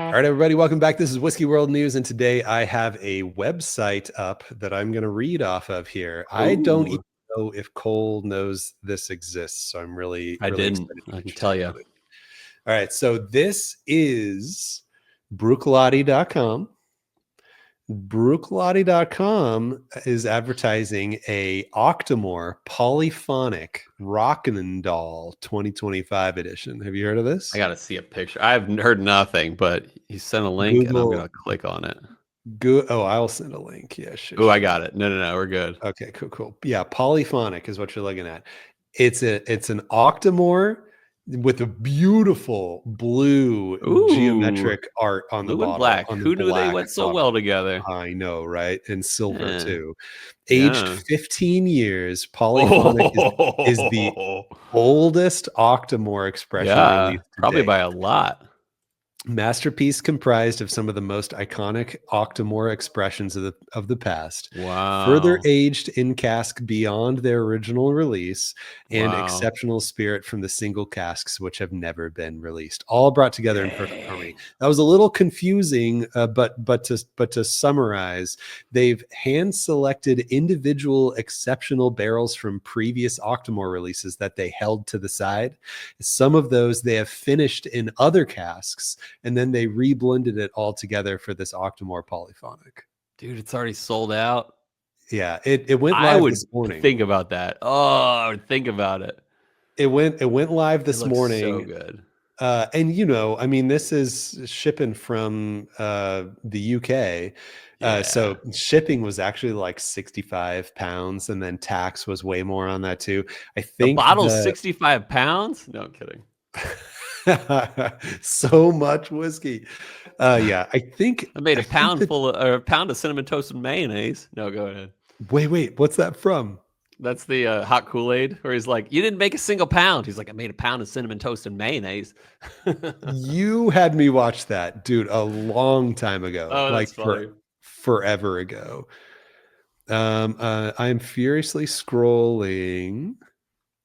All right, everybody, welcome back. This is Whiskey World News, and today I have a website up that I'm going to read off of here. Ooh. I don't even know if Cole knows this exists, so I'm really didn't. I can tell you. All right, so this is Bruichladdich.com. Bruichladdich.com is advertising a Octomore Polyphonic Rockin' Doll 2025 edition. Have you heard of this? I got to see a picture. I've heard nothing, but he sent a link and I'm going to click on it. I'll send a link. Yeah, sure. Oh, I got it. No, we're good. Okay, cool. Yeah, Polyphonic is what you're looking at. It's an Octomore with a beautiful blue geometric art on the bottom. Black. Who knew they went so well together? I know, right? And silver too. Aged 15 years, Polyphonic is the oldest Octomore expression released to probably date. by a lot. Masterpiece comprised of some of the most iconic Octomore expressions of the past. Wow. Further aged in cask beyond their original release, and exceptional spirit from the single casks which have never been released. All brought together in perfect harmony. That was a little confusing, but to summarize, they've hand-selected individual exceptional barrels from previous Octomore releases that they held to the side. Some of those they have finished in other casks, and then they reblended it all together for this Octomore Polyphonic. Dude, it's already sold out. Yeah, it went live this morning. Think about that. Oh, I would think about it. It went live this morning. So good. And I mean, this is shipping from the UK. So shipping was actually like 65 pounds, and then tax was way more on that too. I think the bottle's 65 pounds. No, I'm kidding. So much whiskey. I think I made a pound a pound of cinnamon toasted mayonnaise. No, go ahead. Wait, what's that from? That's the hot Kool-Aid, where he's like, "You didn't make a single pound." He's like, "I made a pound of cinnamon toasted mayonnaise." You had me watch that, dude, a long time ago. Oh, that's funny. Forever ago. I'm furiously scrolling.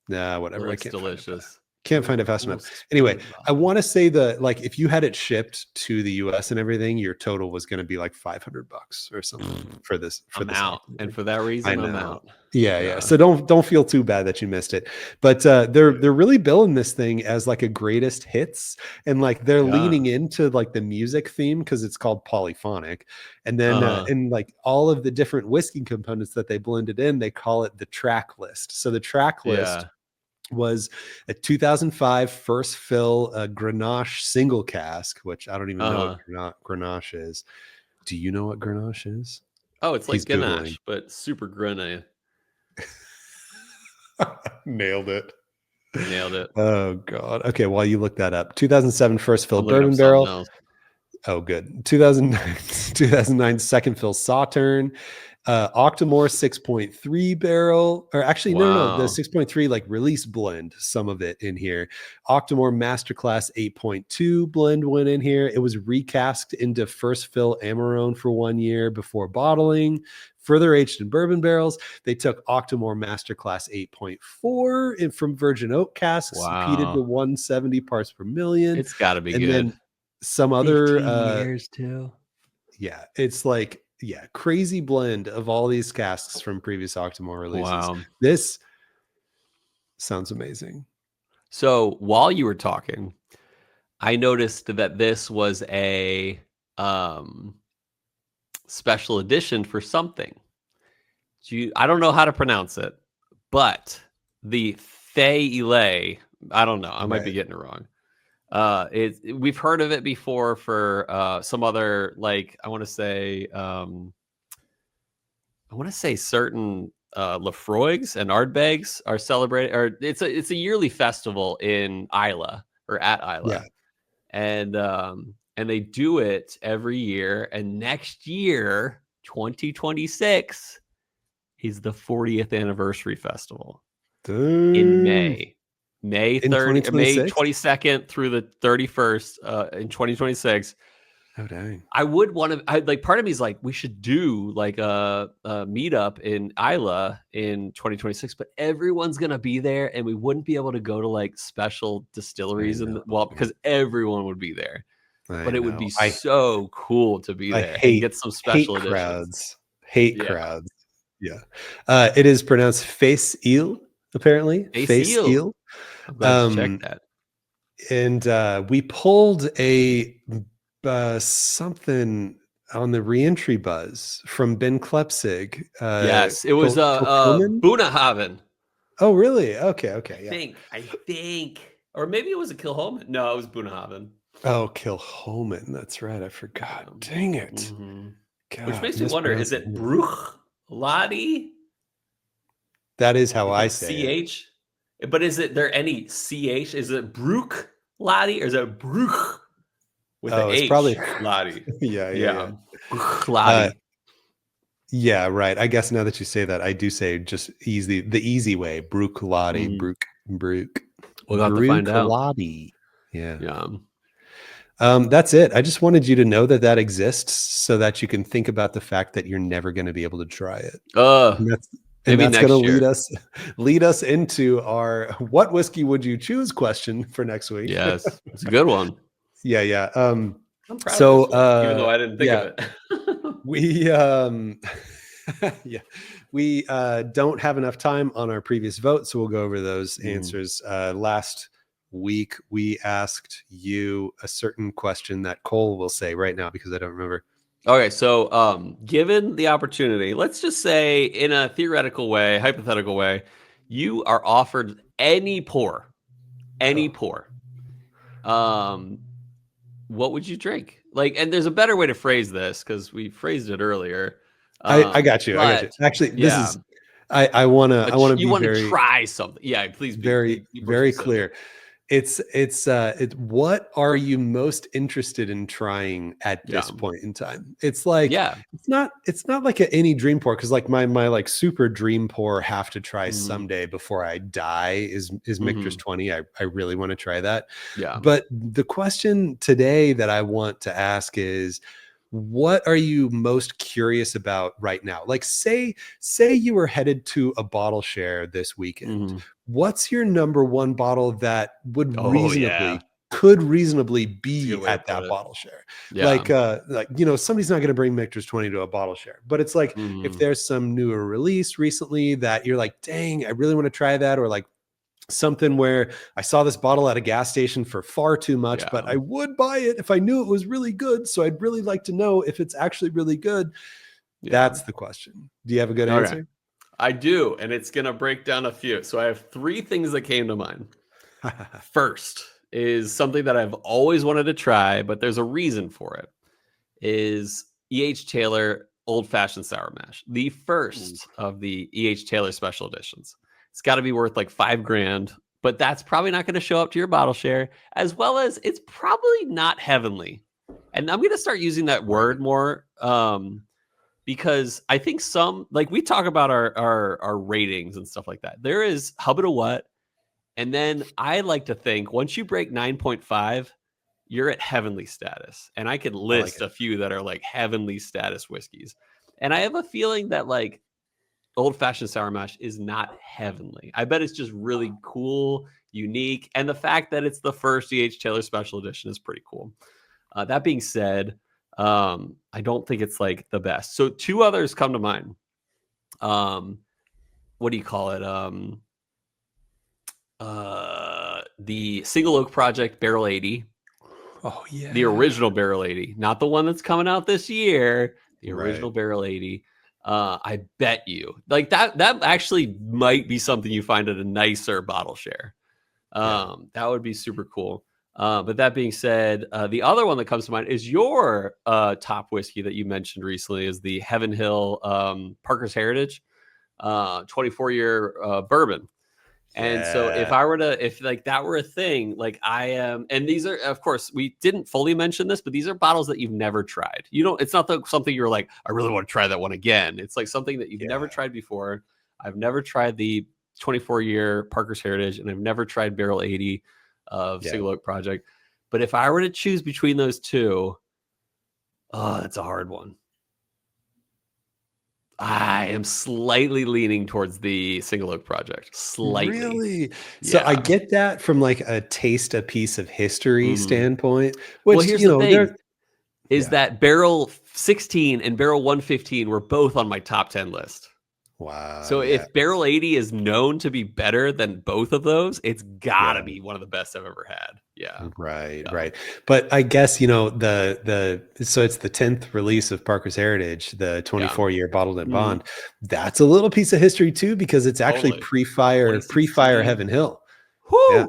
Nah, whatever. It's delicious. Can't find it fast enough. Anyway, I want to say if you had it shipped to the US and everything, your total was going to be like $500 or something for this. I'm out, and for that reason, I'm out. Yeah. So don't feel too bad that you missed it. But they're really billing this thing as like a greatest hits, and like they're leaning into like the music theme because it's called Polyphonic, and then and like all of the different whiskey components that they blended in, they call it the track list. So the track list was a 2005 first fill Grenache single cask, which I don't even know what Grenache is. Do you know what Grenache is? Oh, it's like Grenache, but super Grenache. Nailed it. Nailed it. Oh God. Okay, while you look that up, 2007 first fill bourbon barrel. Oh, good. 2009, 2009 second fill Sautern, Octomore 6.3 barrel, or actually, no, the Wow. 6.3 like release blend, some of it in here. Octomore Masterclass 8.2 blend went in here. It was recast into first fill Amarone for 1 year before bottling, further aged in bourbon barrels. They took Octomore Masterclass 8.4 from virgin oak casks, peated to 170 parts per million. It's got to be And good. then some other 15 years too. Yeah, it's like, yeah, crazy blend of all these casks from previous Octomore releases. Wow. This sounds amazing. So while you were talking, I noticed that this was a special edition for something. I don't know how to pronounce it, but the 13yr Rye, I don't know. I might be getting it wrong. We've heard of it before for some other, like, I want to say certain Lafroigs and Ardbegs are celebrated, or it's a yearly festival in Isla, or at Isla. Yeah. And they do it every year. And next year, 2026, is the 40th anniversary festival in May. May 22nd through the 31st in 2026. Oh, dang. I would want to, like, part of me is like, we should do like a meetup in Isla in 2026, but everyone's going to be there and we wouldn't be able to go to like special distilleries because everyone would be there. But it would be so cool to be there and get some special editions. Crowds. Yeah. It is pronounced Face Ile, apparently. Face Ile. I'm glad to check that. And we pulled a something on the reentry buzz from Ben Klepsig. Yes, it was Bruichladdich. Oh, really? Okay. I think, or maybe it was a Kilhoman. No, it was Bruichladdich. Oh, Kilhoman. That's right. I forgot. Dang it. Mm-hmm. God, which makes me wonder, is it Bruichladdich? That is how I say CH? It. But is there any CH? Is it Bruichladdich or is it Bruch with the H? Probably Laddie. Yeah. Bruichladdich. Yeah, right. I guess now that you say that, I do say just the easy way. Bruichladdich. Bruch. We'll have to find out. Yeah. That's it. I just wanted you to know that exists so that you can think about the fact that you're never going to be able to try it. And that's going to lead us into our "What whiskey would you choose?" question for next week. Yes, it's a good one. Yeah. I'm proud of this one, even though I didn't think of it. We don't have enough time on our previous vote, so we'll go over those answers. Last week we asked you a certain question that Cole will say right now because I don't remember. Okay, so given the opportunity, let's just say in a theoretical way, hypothetical way, you are offered any pour. What would you drink? Like, and there's a better way to phrase this because we phrased it earlier. I got you. Actually, this is I want to be very try something. Yeah, please be very clear. It's what are you most interested in trying at this point in time? It's like, it's not like any dream pour. Cause like my like super dream pour have to try someday before I die is Michter's 20. I really want to try that. Yeah. But the question today that I want to ask is, what are you most curious about right now? Like say you were headed to a bottle share this weekend. What's your number one bottle that would could reasonably be at that bottle share? Like somebody's not going to bring Michter's 20 to a bottle share, but it's like if there's some newer release recently that you're like, dang, I really want to try that, or like something where I saw this bottle at a gas station for far too much, but I would buy it if I knew it was really good. So I'd really like to know if it's actually really good. That's the question. Do you have a good answer? I do. And it's going to break down a few. So I have 3 things that came to mind. First is something that I've always wanted to try, but there's a reason for it, is E.H. Taylor Old Fashioned Sour Mash. The first of the E.H. Taylor special editions. It's got to be worth like $5,000, but that's probably not going to show up to your bottle share, as well as it's probably not heavenly. And I'm going to start using that word more because I think some, like we talk about our ratings and stuff like that. There is Hubba to What. And then I like to think once you break 9.5, you're at heavenly status. And I could list a few that are like heavenly status whiskeys. And I have a feeling that like Old Fashioned Sour Mash is not heavenly. I bet it's just really cool, unique. And the fact that it's the first E.H. Taylor Special Edition is pretty cool. That being said, I don't think it's like the best. So two others come to mind. What do you call it? The Single Oak Project Barrel 80. Oh yeah. The original Barrel 80, not the one that's coming out this year. The original Barrel 80. I bet you like that actually might be something you find at a nicer bottle share. That would be super cool. But that being said, the other one that comes to mind is your top whiskey that you mentioned recently is the Heaven Hill Parker's Heritage 24-year bourbon. And so if I were to, if like that were a thing, like I am, and these are, of course, we didn't fully mention this, but these are bottles that you've never tried. You don't, it's not something you're like, I really want to try that one again. It's like something that you've never tried before. I've never tried the 24-year Parker's Heritage, and I've never tried Barrel 80 of Single Oak Project. But if I were to choose between those two, that's a hard one. I am slightly leaning towards the Single Oak Project. Slightly. Really? So I get that from like a taste a piece of history standpoint. Which, well, here's the thing. Is that Barrel 16 and Barrel 115 were both on my top 10 list. Wow. So if Barrel 80 is known to be better than both of those, it's got to be one of the best I've ever had. Yeah. Right. But I guess, so it's the 10th release of Parker's Heritage, the 24-year bottled in bond. That's a little piece of history too, because it's actually pre-fire Heaven Hill. Whoo! Yeah.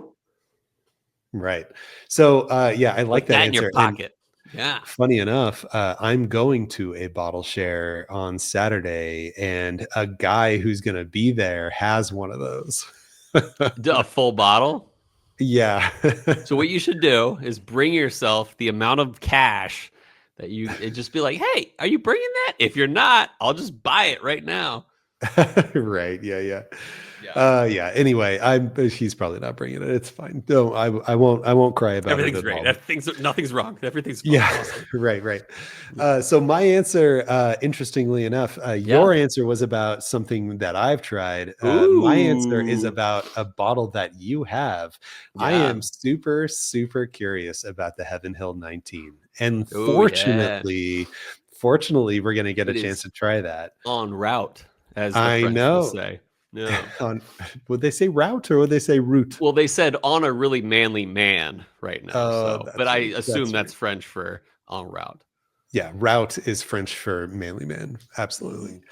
Right. So, I like that answer. In your pocket. Yeah. Funny enough, I'm going to a bottle share on Saturday, and a guy who's going to be there has one of those. A full bottle? Yeah. So what you should do is bring yourself the amount of cash that you just be like, hey, are you bringing that? If you're not, I'll just buy it right now. Right. Yeah. Anyway, he's probably not bringing it. It's fine. No, I won't cry about it. Everything's great. Nothing's wrong. Everything's awesome. Right. So my answer, interestingly enough, your answer was about something that I've tried. My answer is about a bottle that you have. Yeah. I am super, super curious about the Heaven Hill 19. And fortunately, we're going to get a chance to try that. En route, as the French will say. Yeah. Would they say route or would they say route? Well, they said on a really manly man right now. But I assume that's French for en route. Yeah, route is French for manly man. Absolutely.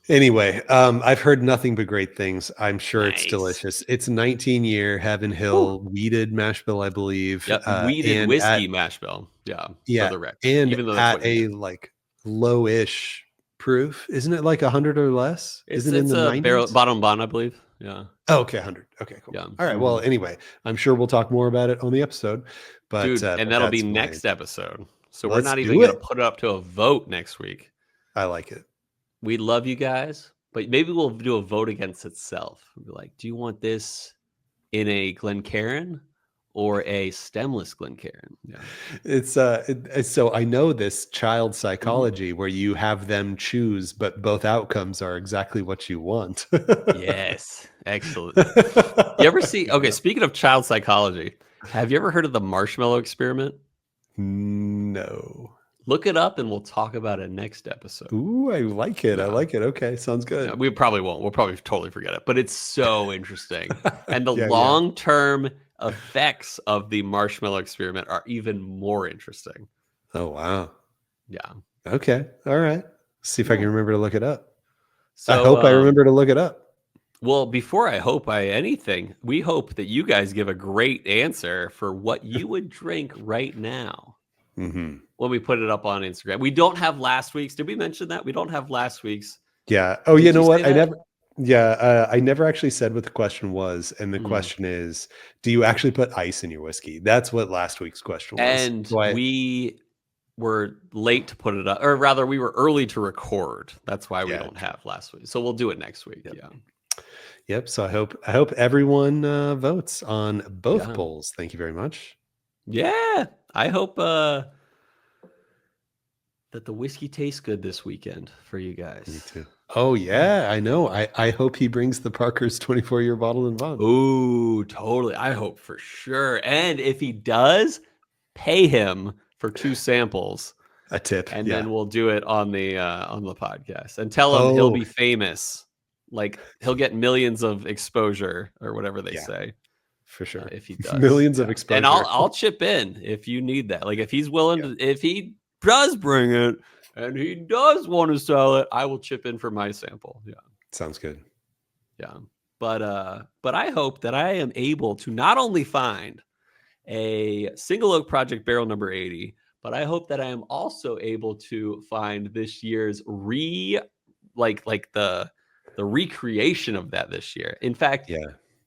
Anyway, I've heard nothing but great things. I'm sure it's delicious. It's 19-year Heaven Hill weeded mash bill, I believe. Yep, weeded whiskey mash bill. Yeah. Yeah. And even though at a like low-ish proof, isn't it like 100 or less? Isn't it in the 90s? Barrel bottom bond, I believe. Yeah. Oh, okay, 100. Okay, cool. Yeah. All right. Well, anyway, I'm sure we'll talk more about it on the episode. But dude, and that'll be next episode. So we're not even going to put it up to a vote next week. I like it. We love you guys, but maybe we'll do a vote against itself. We'll be like, do you want this in a Glencairn or a stemless Glencairn? Yeah. It's so I know this child psychology where you have them choose, but both outcomes are exactly what you want. Yes. Excellent. You ever see, speaking of child psychology, have you ever heard of the marshmallow experiment? No. Look it up and we'll talk about it next episode. Ooh, I like it. Yeah. I like it. Okay, sounds good. Yeah, we probably won't. We'll probably totally forget it, but it's so interesting. And the long-term effects of the marshmallow experiment are even more interesting. Oh, wow. Yeah. Okay. All right. See if I can remember to look it up. So, I hope I remember to look it up. Well, before I hope anything, we hope that you guys give a great answer for what you would drink right now. Mm-hmm. When we put it up on Instagram. We don't have last week's. Did we mention that? We don't have last week's. Yeah. Oh, you know what? Yeah, I never actually said what the question was, and the Mm. question is, do you actually put ice in your whiskey? That's what last week's question was. And So we were late to put it up, or rather, we were early to record. That's why we don't have last week. So we'll do it next week. Yep. Yeah. Yep. So I hope everyone votes on both Yeah. polls. Thank you very much. Yeah. I hope that the whiskey tastes good this weekend for you guys. Me too. Oh yeah, I know. I hope he brings the Parker's 24-year bottle in bond. Ooh, totally. I hope for sure. And if he does, pay him for 2 samples. A tip. And yeah. then we'll do it on the podcast and tell him he'll be famous. Like he'll get millions of exposure or whatever they say. For sure. If he does. Millions of exposure. And I'll chip in if you need that. Like if he's willing to, if he does bring it and he does want to sell it, I will chip in for my sample. Yeah. Sounds good. Yeah. But I hope that I am able to not only find a Single Oak Project barrel number 80, but I hope that I am also able to find this year's like the recreation of that this year. In fact,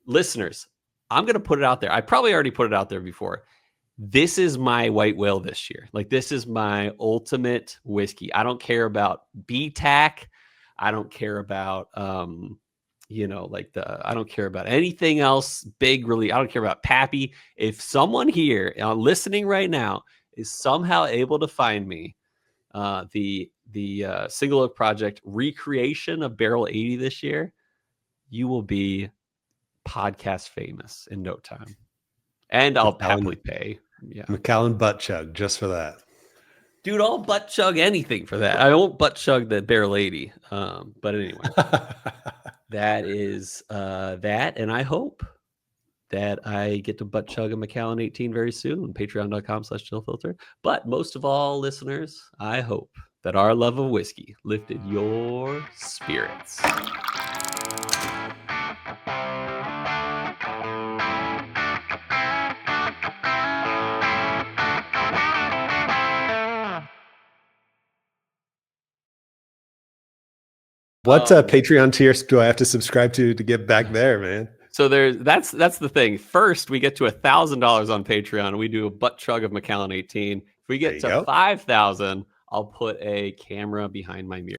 listeners, I'm going to put it out there. I probably already put it out there before. This is my white whale this year. Like this is my ultimate whiskey. I don't care about BTAC. I don't care about I don't care about anything else big, really. I don't care about Pappy. If someone here listening right now is somehow able to find me the Single Oak Project recreation of Barrel 80 this year, you will be podcast famous in no time. And I'll happily pay. Yeah. Macallan butt chug just for that. Dude, I'll butt chug anything for that. I won't butt chug the Barrel 80. But anyway. That is that, and I hope that I get to butt chug a Macallan 18 very soon. Patreon.com/chillfilter. But most of all, listeners, I hope that our love of whiskey lifted your spirits. What Patreon tiers do I have to subscribe to get back there, man? So that's the thing. First, we get to $1,000 on Patreon. We do a butt chug of Macallan 18. If we get to 5,000, I'll put a camera behind my mirror.